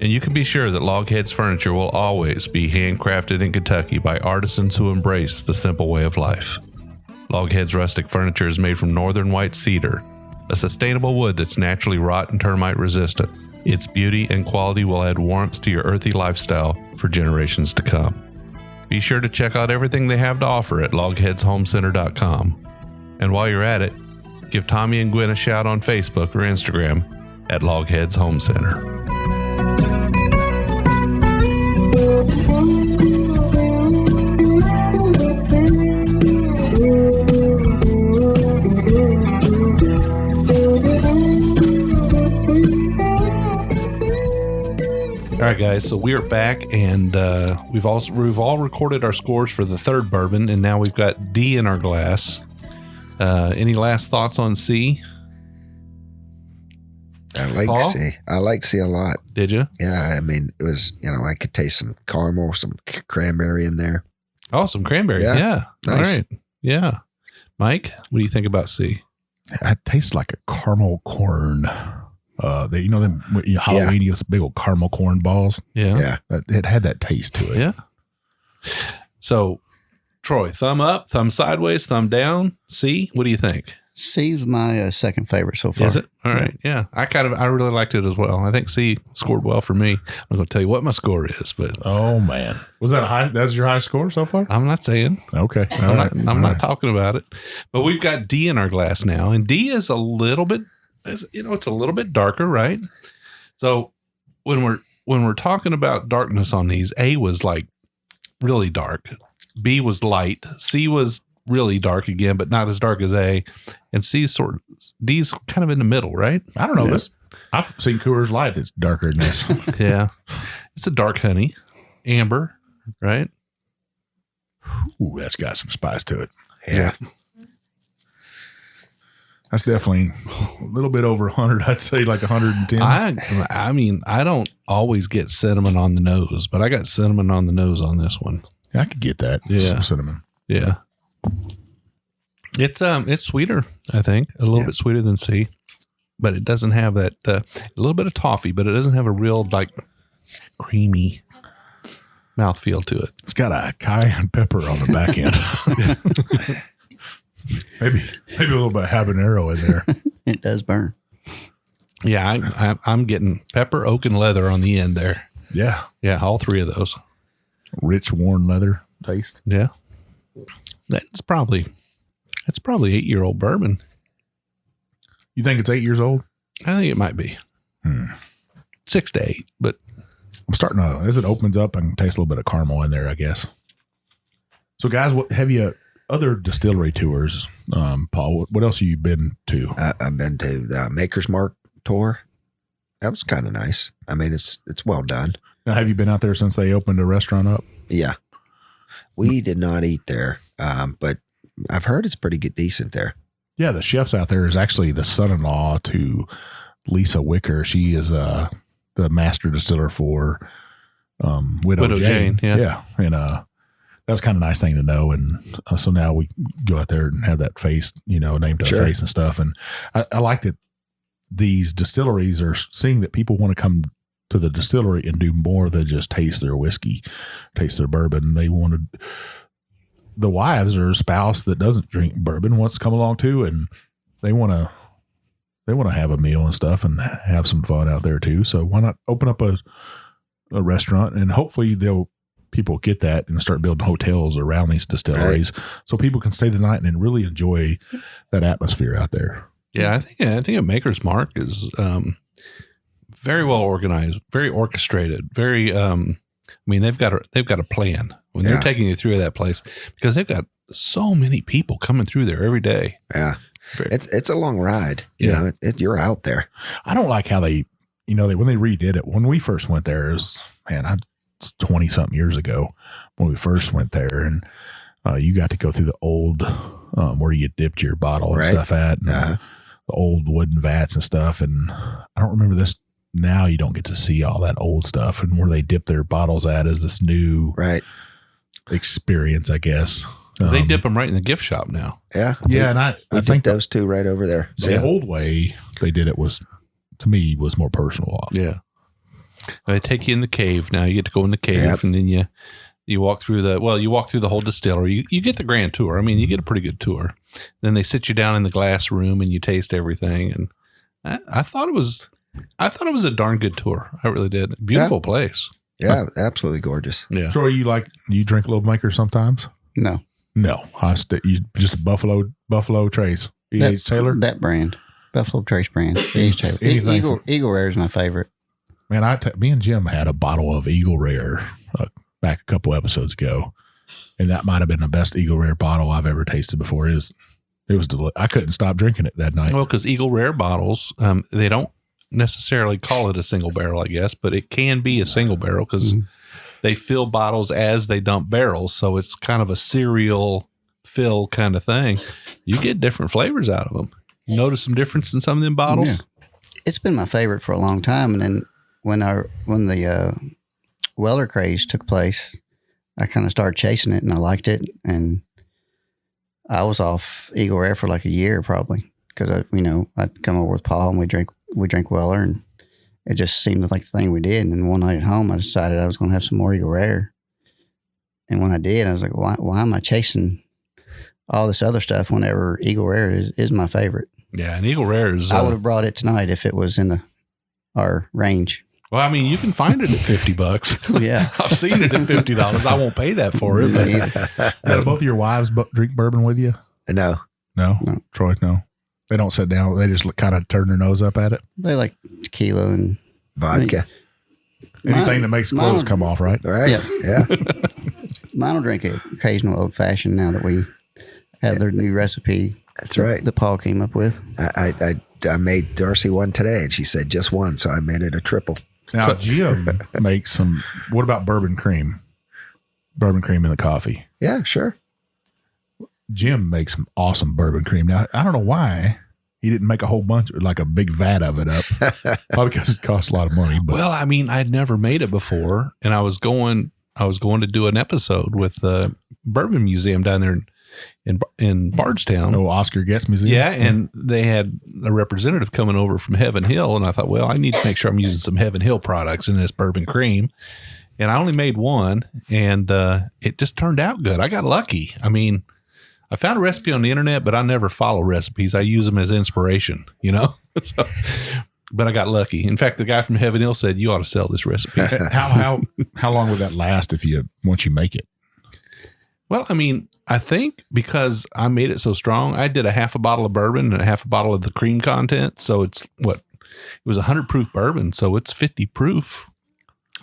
And you can be sure that Logheads furniture will always be handcrafted in Kentucky by artisans who embrace the simple way of life. Logheads rustic furniture is made from northern white cedar, a sustainable wood that's naturally rot and termite resistant. Its beauty and quality will add warmth to your earthy lifestyle for generations to come. Be sure to check out everything they have to offer at logheadshomecenter.com. And while you're at it, give Tommy and Gwen a shout on Facebook or Instagram at Logheads Home Center. right, guys. So we are back, and we've all recorded our scores for the third bourbon, and now we've got D in our glass. Any last thoughts on C? I like Paul? C. I like C a lot. Did you? Yeah, I mean, it was, I could taste some caramel, some cranberry in there. Oh, some cranberry. Yeah. Nice. All right. Yeah. Mike, what do you think about C? It tastes like a caramel corn. Them Halloween, those big old caramel corn balls. Yeah. It had that taste to it. Yeah. So, Troy, thumb up, thumb sideways, thumb down. C, what do you think? C was my second favorite so far. Is it? All right. Yeah. I really liked it as well. I think C scored well for me. I'm going to tell you what my score is, but Oh man, was that high? That's your high score so far? I'm not saying. Okay, I'm not talking about it. But we've got D in our glass now, and D is a little bit, it's a little bit darker, right? So when we're talking about darkness on these, A was like really dark, B was light, C was really dark again, but not as dark as A, and C's D's kind of in the middle, right? I don't know this. I've seen Coors Light that's darker than this. Yeah, it's a dark honey, amber, right? Ooh, that's got some spice to it. Yeah. That's definitely a little bit over 100. I'd say like 110. I mean, I don't always get cinnamon on the nose, but I got cinnamon on the nose on this one. I could get that. Yeah. Some cinnamon. Yeah. It's sweeter, I think, a little bit sweeter than C, but it doesn't have that a little bit of toffee, but it doesn't have a real like creamy mouthfeel to it. It's got a cayenne pepper on the back end. maybe a little bit of habanero in there. It does burn. Yeah, I'm getting pepper, oak, and leather on the end there. Yeah. Yeah, all three of those. Rich, worn leather taste. Yeah. That's probably 8-year-old bourbon. You think it's 8 years old? I think it might be 6 to 8, but I'm starting to, as it opens up, I can taste a little bit of caramel in there, I guess. So guys, what have you, other distillery tours, Paul, what else have you been to? I've been to the Maker's Mark tour. That was kind of nice. I mean, it's well done. Now, have you been out there since they opened the restaurant up? Yeah. We did not eat there, but I've heard it's pretty good, decent there. Yeah, the chef's out there is actually the son-in-law to Lisa Wicker. She is the master distiller for Widow Jane. Yeah. And that's kind of a nice thing to know. And so now we go out there and have that face, named to a face and stuff. And I like that these distilleries are seeing that people want to come to the distillery and do more than just taste their whiskey, taste their bourbon. They wanted the wives or spouse that doesn't drink bourbon wants to come along too, and they want to have a meal and stuff and have some fun out there too. So why not open up a restaurant, and hopefully people get that and start building hotels around these distilleries, so people can stay the night and really enjoy that atmosphere out there. Yeah, I think a Maker's Mark is very well organized, very orchestrated, very. They've got a plan when they're taking you through that place, because they've got so many people coming through there every day. Yeah, it's a long ride. You're out there. I don't like how they, when they redid it. When we first went there, it's 20 something years ago when we first went there, and you got to go through the old where you dipped your bottle and stuff at, and the old wooden vats and stuff. And I don't remember this. Now you don't get to see all that old stuff, and where they dip their bottles at is this new experience, I guess. They dip them right in the gift shop now. Yeah. Yeah. And I think those two right over there. The old way they did it was, to me, was more personal. Yeah. They take you in the cave. Now you get to go in the cave, and then you walk through the whole distillery. You get the grand tour. I mean, you get a pretty good tour. Then they sit you down in the glass room and you taste everything. And I thought it was a darn good tour. I really did. Beautiful place. Yeah, absolutely gorgeous. Yeah. Troy, you drink a little Maker sometimes? No. You just Buffalo Trace. E.H. Taylor? That brand. Buffalo Trace brand. E.H. Taylor. Eagle Rare is my favorite. Man, me and Jim had a bottle of Eagle Rare back a couple episodes ago, and that might have been the best Eagle Rare bottle I've ever tasted before. It was I couldn't stop drinking it that night. Well, because Eagle Rare bottles, they don't necessarily call it a single barrel, I guess, but it can be a single barrel because they fill bottles as they dump barrels. So it's kind of a serial fill kind of thing. You get different flavors out of them. You notice some difference in some of them bottles? Yeah. It's been my favorite for a long time. And then when the Weller craze took place, I kind of started chasing it and I liked it. And I was off Eagle Rare for like a year probably because I'd come over with Paul and we drank Weller, and it just seemed like the thing we did. And then one night at home, I decided I was going to have some more Eagle Rare. And when I did, I was like, why am I chasing all this other stuff whenever Eagle Rare is my favorite? Yeah, and Eagle Rare is... I would have brought it tonight if it was in our range. Well, I mean, you can find it at $50. Yeah. I've seen it at $50. I won't pay that for it. But Do both of your wives drink bourbon with you? No. No? Troy, no. They don't sit down. They just kind of turn their nose up at it. They like tequila and Vodka. Anything that makes the clothes come off, right? Right. Yeah. Mine will drink an occasional old fashioned now that we have their new recipe. That's right. That Paul came up with. I made Darcy one today, and she said just one, so I made it a triple. Now, Jim makes some. What about bourbon cream? Bourbon cream in the coffee. Yeah, sure. Jim makes some awesome bourbon cream. Now, I don't know why he didn't make a whole bunch, like a big vat of it up. Probably because it costs a lot of money. But. Well, I mean, I'd never made it before, and I was going to do an episode with the Bourbon Museum down there in Bardstown. Oh, Oscar Getz Museum. Yeah, and they had a representative coming over from Heaven Hill, and I thought, well, I need to make sure I'm using some Heaven Hill products in this bourbon cream. And I only made one, and it just turned out good. I got lucky. I mean, I found a recipe on the internet, but I never follow recipes. I use them as inspiration, So, but I got lucky. In fact, the guy from Heaven Hill said, "You ought to sell this recipe." How long would that last once you make it? Well, I mean, I think because I made it so strong, I did a half a bottle of bourbon and a half a bottle of the cream content. So it was 100 proof bourbon. So it's 50 proof.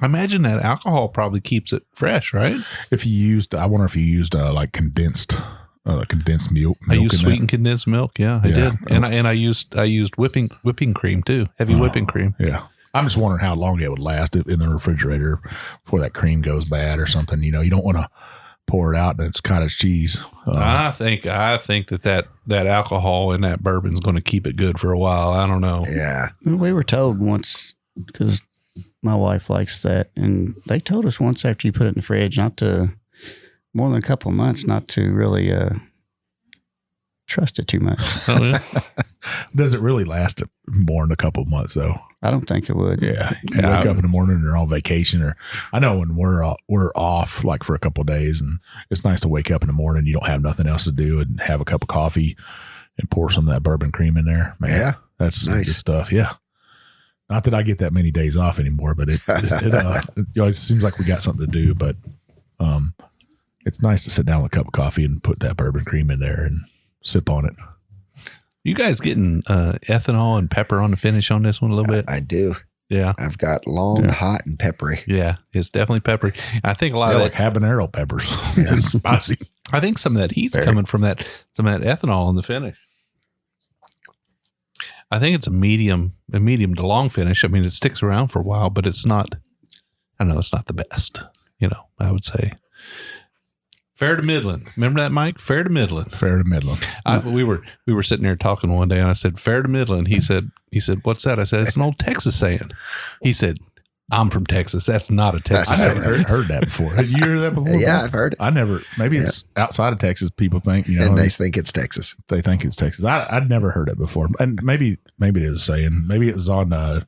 I imagine that alcohol probably keeps it fresh, right? I wonder if you used like condensed milk. I used sweetened condensed milk. Yeah, I did. And I used whipping cream too. Heavy whipping cream. Yeah. I'm just wondering how long it would last in the refrigerator before that cream goes bad or something. You don't want to pour it out and it's cottage cheese. I think that alcohol in that bourbon is going to keep it good for a while. I don't know. Yeah. We were told once, because my wife likes that, and they told us once after you put it in the fridge, not to more than a couple of months, not to really trust it too much. Oh, yeah. Does it really last more than a couple of months though? I don't think it would. Yeah. You wake up in the morning and you're on vacation, or I know when we're off like for a couple of days, and it's nice to wake up in the morning, you don't have nothing else to do, and have a cup of coffee and pour some of that bourbon cream in there. Man, yeah, that's nice. Good stuff. Yeah. Not that I get that many days off anymore, but it seems like we got something to do, but it's nice to sit down with a cup of coffee and put that bourbon cream in there and sip on it. You guys getting ethanol and pepper on the finish on this one a little bit? I do. Yeah. I've got long, hot, and peppery. Yeah, it's definitely peppery. I think a lot of that, like habanero peppers. It's spicy. I think some of that heat's coming from some of that ethanol in the finish. I think it's a medium to long finish. I mean, it sticks around for a while, but it's not. I don't know. It's not the best. I would say. Fair to middling. Remember that, Mike? Fair to middling. Fair to middling. We were sitting there talking one day, and I said, "Fair to middling." He said, "What's that?" I said, "It's an old Texas saying." He said, "I'm from Texas. That's not a Texas I saying." never heard that before. Have you heard that before? Yeah, I've heard it. I never. Maybe it's outside of Texas. People think and they think it's Texas. They think it's Texas. I'd never heard it before, and maybe it is a saying. Maybe it was on.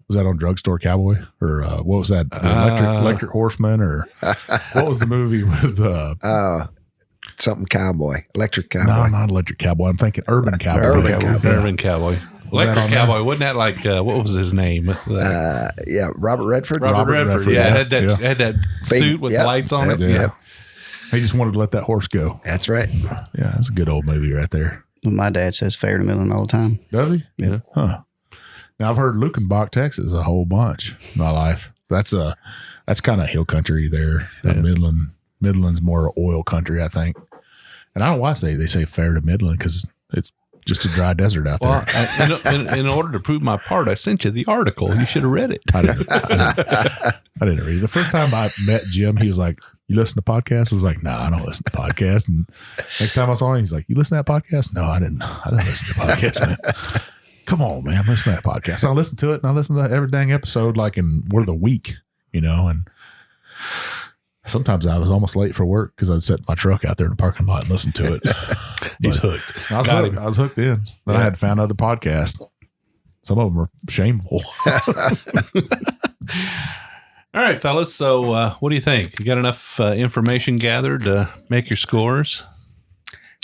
Was that on Drugstore Cowboy, or what was that? Electric Horseman, or what was the movie with? Something cowboy, electric cowboy. No, not electric cowboy. I'm thinking urban cowboy. Urban Cowboy. Electric Cowboy. Wasn't that like what was his name? Yeah, Robert Redford. Robert Redford. Yeah, had that suit with lights on it. Yeah. He just wanted to let that horse go. That's right. Yeah, that's a good old movie right there. My dad says fair to middling all the time. Does he? Yeah. Huh. Now I've heard Lukenbach, Texas, a whole bunch in my life. That's kind of hill country there. Yeah. Midland's more oil country, I think. And I don't know why they say fair to middling, because it's just a dry desert out there. Well, in order to prove my part, I sent you the article. You should have read it. I didn't read it. The first time I met Jim, he was like, "You listen to podcasts?" I was like, "Nah, I don't listen to podcasts." And next time I saw him, he's like, "You listen to that podcast?" No, I didn't listen to podcasts, man. Come on, man, listen to that podcast. I listen to it, and I listen to every dang episode like in the week, and sometimes I was almost late for work because I'd set my truck out there in the parking lot and listen to it. He's hooked. I was hooked in. Then I had to find other podcasts. Some of them are shameful. All right, fellas. So what do you think? You got enough information gathered to make your scores?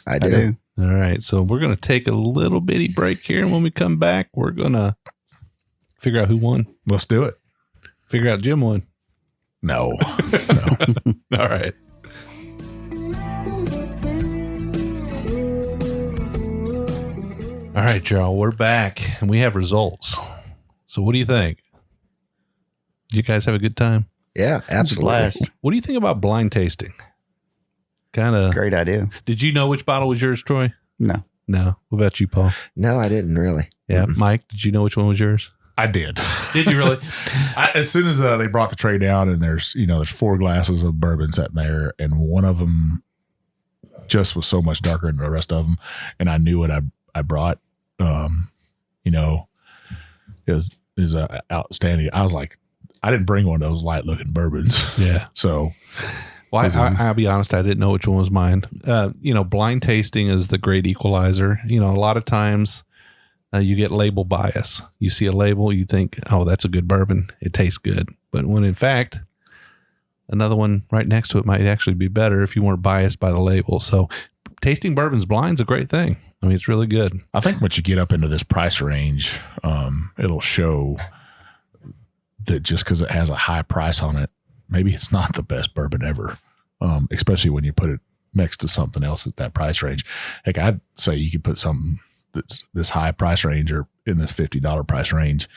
I do. All right. So we're going to take a little bitty break here. And when we come back, we're going to figure out who won. Let's do it. Figure out Jim won. No. All right. All right, y'all. We're back and we have results. So what do you think? Did you guys have a good time? Yeah, absolutely. Blast. What do you think about blind tasting? Kind of. Great idea. Did you know which bottle was yours, Troy? No. No. What about you, Paul? No, I didn't really. Yeah. Mike, did you know which one was yours? I did. Did you really? As soon as they brought the tray down and there's 4 glasses of bourbon sitting there and one of them just was so much darker than the rest of them. And I knew what I brought, is outstanding. I was like, I didn't bring one of those light looking bourbons. Yeah. So, well, I'll be honest. I didn't know which one was mine. Blind tasting is the great equalizer. A lot of times you get label bias. You see a label, you think, oh, that's a good bourbon. It tastes good. But when in fact, another one right next to it might actually be better if you weren't biased by the label. So tasting bourbons blind is a great thing. I mean, it's really good. I think once you get up into this price range, it'll show that just because it has a high price on it, maybe it's not the best bourbon ever, especially when you put it next to something else at that price range. Heck, I'd say you could put something that's this high price range or in this $50 price range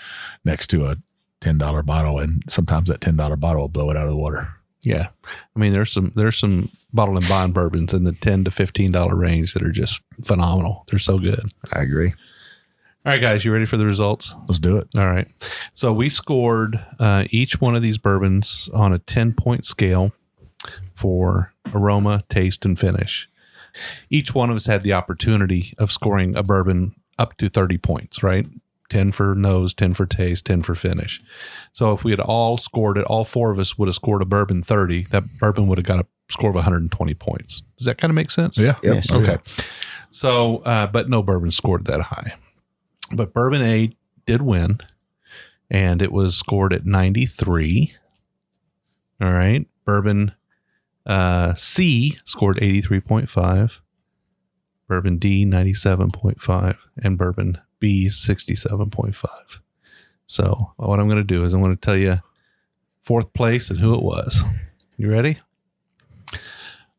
next to a $10 bottle, and sometimes that $10 bottle will blow it out of the water. Yeah. I mean, there's some bottle and bond bourbons in the $10 to $15 range that are just phenomenal. They're so good. I agree. All right, guys, you ready for the results? Let's do it. All right. So we scored each one of these bourbons on a 10-point scale for aroma, taste, and finish. Each one of us had the opportunity of scoring a bourbon up to 30 points, right? 10 for nose, 10 for taste, 10 for finish. So if we had all scored it, all 4 of us would have scored a bourbon 30. That bourbon would have got a score of 120 points. Does that kind of make sense? Yeah. Yep. Yes. Okay. So, but no bourbon scored that high. But Bourbon A did win, and it was scored at 93. All right. Bourbon C scored 83.5. Bourbon D, 97.5. And Bourbon B, 67.5. So what I'm going to do is I'm going to tell you 4th place and who it was. You ready?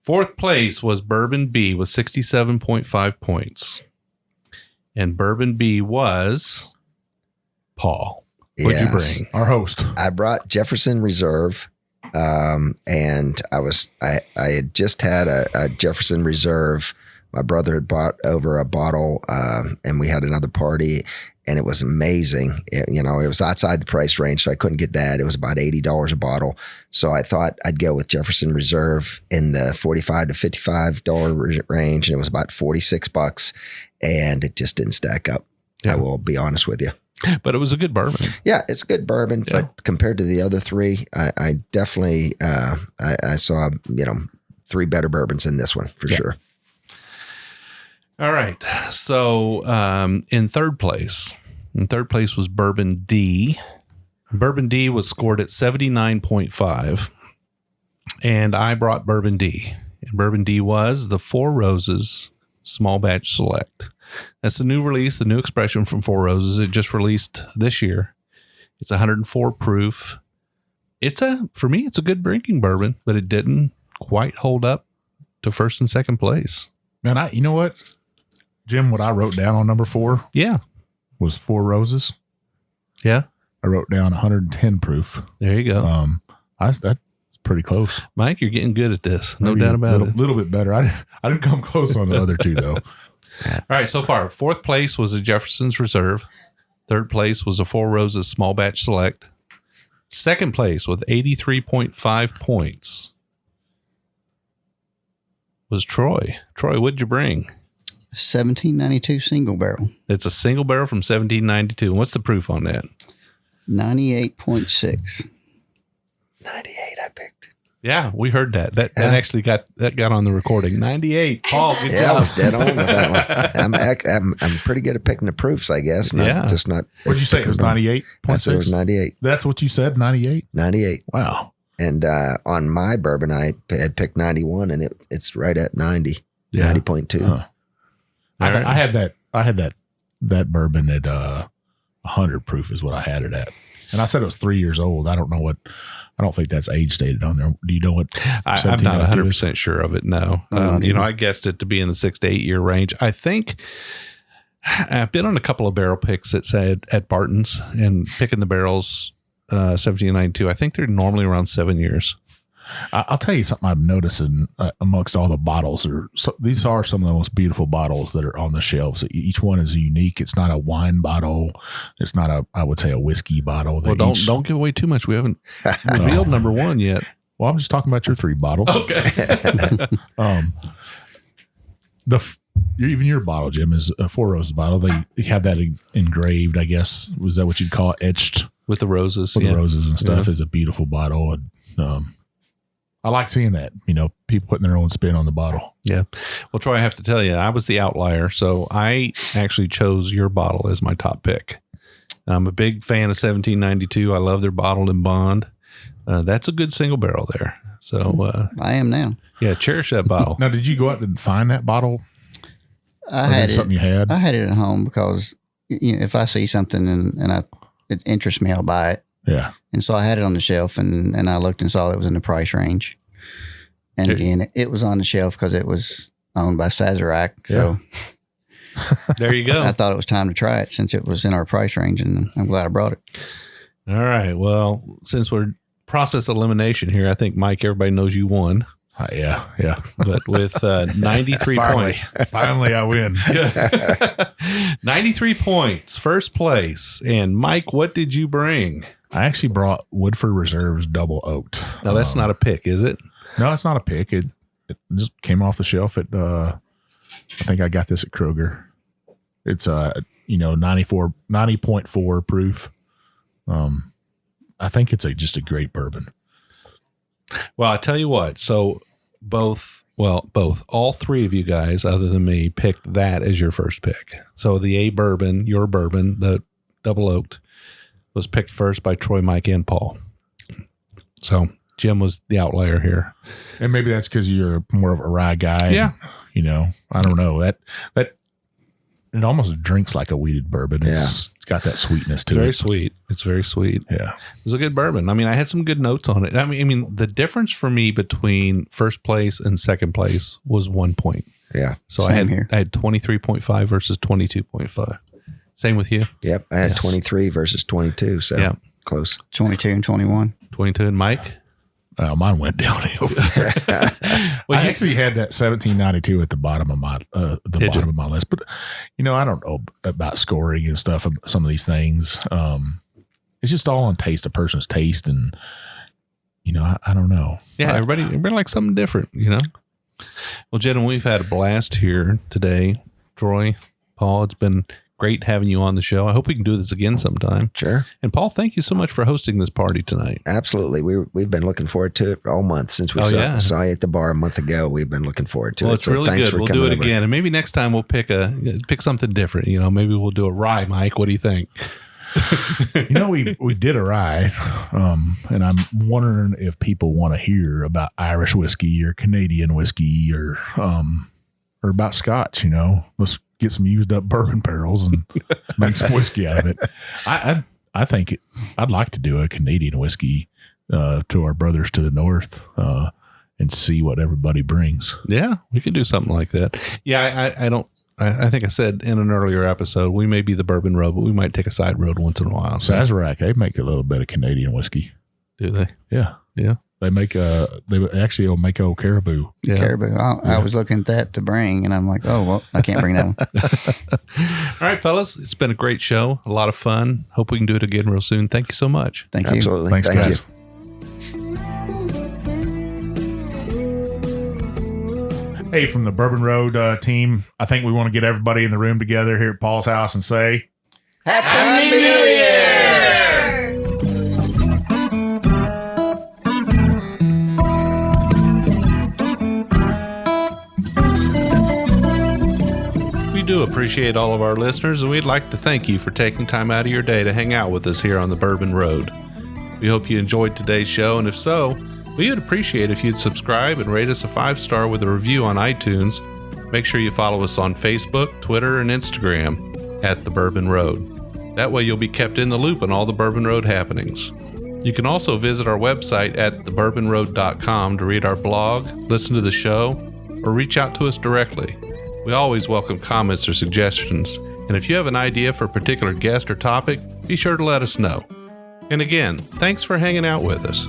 4th place was Bourbon B with 67.5 points. And Bourbon B was Paul. What'd you bring? Our host. I brought Jefferson Reserve, and I had just had a Jefferson Reserve. My brother had bought over a bottle, and we had another party, and it was amazing. It was outside the price range, so I couldn't get that. It was about $80 a bottle. So I thought I'd go with Jefferson Reserve in the $45 to $55 range, and it was about $46, and it just didn't stack up. Yeah. I will be honest with you. But it was a good bourbon. Yeah, it's good bourbon, yeah. But compared to the other 3, I definitely I saw 3 better bourbons in this one for sure. All right. So in third place was Bourbon D. Bourbon D was scored at 79.5. And I brought Bourbon D. And Bourbon D was the Four Roses Small Batch Select. That's the new release, the new expression from Four Roses. It just released this year. It's 104 proof. For me, it's a good drinking bourbon, but it didn't quite hold up to first and second place. Man, you know what, Jim, what I wrote down on number 4 was Four Roses. Yeah. I wrote down 110 proof. There you go. That's pretty close. Mike, you're getting good at this. No doubt about it. A little bit better. I didn't come close on the other 2 though. All right, so far, 4th place was a Jefferson's Reserve. 3rd place was a Four Roses Small Batch Select. 2nd place with 83.5 points was Troy. Troy, what'd you bring? 1792 single barrel. It's a single barrel from 1792. What's the proof on that? 98.6. 98 I picked. Yeah, we heard that. That actually got on the recording. 98. Paul, good Yeah, I job. was dead on with that one. I'm pretty good at picking the proofs, I guess. Just not. What'd you say? It was 98.6? I said it was 98. That's what you said, 98? 98. Wow. And on my bourbon, I had picked 91, and it's right at 90. Yeah. 90.2. Huh. I had that bourbon at 100 proof is what I had it at. And I said it was 3 years old. I don't think that's age stated on there. Do you know what? I'm not 100% sure of it. No. I guessed it to be in the 6 to 8 year range. I think I've been on a couple of barrel picks at Barton's and picking the barrels 1792. I think they're normally around 7 years. I'll tell you something I've noticed amongst all the bottles. These are some of the most beautiful bottles that are on the shelves. Each one is unique. It's not a wine bottle. It's not I would say a whiskey bottle. Well, don't give away too much. We haven't revealed number one yet. Well, I'm just talking about your 3 bottles. Okay. Even your bottle, Jim, is a Four Roses bottle. They have that engraved, I guess. Was that what you'd call it? Etched with the roses. The roses and stuff is a beautiful bottle. And, I like seeing that, people putting their own spin on the bottle. Yeah. Well, Troy, I have to tell you, I was the outlier. So I actually chose your bottle as my top pick. I'm a big fan of 1792. I love their bottled in bond. That's a good single barrel there. So I am now. Yeah, cherish that bottle. Now, did you go out and find that bottle? I had something you had. I had it at home because if I see something and it interests me, I'll buy it. Yeah. And so I had it on the shelf and I looked and saw it was in the price range. And again, it was on the shelf because it was owned by Sazerac. So there you go. I thought it was time to try it since it was in our price range, and I'm glad I brought it. All right. Well, since we're process elimination here, I think, Mike, everybody knows you won. Yeah. But with 93 points. Finally, I win. 93 points, first place. And Mike, what did you bring? I actually brought Woodford Reserve's Double Oaked. Now, that's not a pick, is it? No, it's not a pick. It just came off the shelf at, I think I got this at Kroger. It's, 90.4 proof. I think it's just a great bourbon. Well, I tell you what. So all 3 of you guys, other than me, picked that as your first pick. So the A bourbon, your bourbon, the Double Oaked, was picked first by Troy, Mike, and Paul. So Jim was the outlier here. And maybe that's because you're more of a rye guy. Yeah. I don't know. That it almost drinks like a wheated bourbon. It's got that sweetness to it. Very sweet. It's very sweet. Yeah. It was a good bourbon. I mean, I had some good notes on it. I mean, the difference for me between first place and second place was 1 point. Yeah. So I had 23.5 versus 22.5. Same with you? Yep. I had 23 versus 22. So close. 22 and 21. 22 and Mike? Mine went downhill. Well, I actually had that 1792 at the bottom of my bottom of my list, but I don't know about scoring and stuff. Some of these things, it's just all on taste, a person's taste, and I don't know. Yeah, everybody likes something different. Well, gentlemen, we've had a blast here today. Troy, Paul, it's been great having you on the show. I hope we can do this again sometime. Sure. And Paul, thank you so much for hosting this party tonight. Absolutely. We've been looking forward to it all month since we saw you at the bar a month ago. We've been looking forward to it. Well, it's really good. We'll do it again. And maybe next time we'll pick something different. Maybe we'll do a rye, Mike. What do you think? We did a rye, and I'm wondering if people want to hear about Irish whiskey or Canadian whiskey or about Scotch. Let's get some used up bourbon barrels and make some whiskey out of it. I think I'd like to do a Canadian whiskey to our brothers to the north and see what everybody brings. Yeah, we could do something like that. Yeah, I think I said in an earlier episode, we may be the bourbon road, but we might take a side road once in a while. Sazerac, they make a little bit of Canadian whiskey. Do they? Yeah. Yeah. They make they actually will make old caribou. Yeah. Caribou. I was looking at that to bring, and I'm like, oh, well, I can't bring that one. All right, fellas. It's been a great show. A lot of fun. Hope we can do it again real soon. Thank you so much. Thank you. Absolutely. Thanks, Thank guys. you. Hey, from the Bourbon Road team, I think we want to get everybody in the room together here at Paul's house and say, Happy New Year! We do appreciate all of our listeners, and we'd like to thank you for taking time out of your day to hang out with us here on the Bourbon Road. We hope you enjoyed today's show, and if so, we would appreciate if you'd subscribe and rate us a 5-star with a review on iTunes. Make sure you follow us on Facebook, Twitter, and Instagram at The Bourbon Road. That way you'll be kept in the loop on all the Bourbon Road happenings. You can also visit our website at thebourbonroad.com to read our blog, listen to the show, or reach out to us directly. We always welcome comments or suggestions, and if you have an idea for a particular guest or topic, be sure to let us know. And again, thanks for hanging out with us.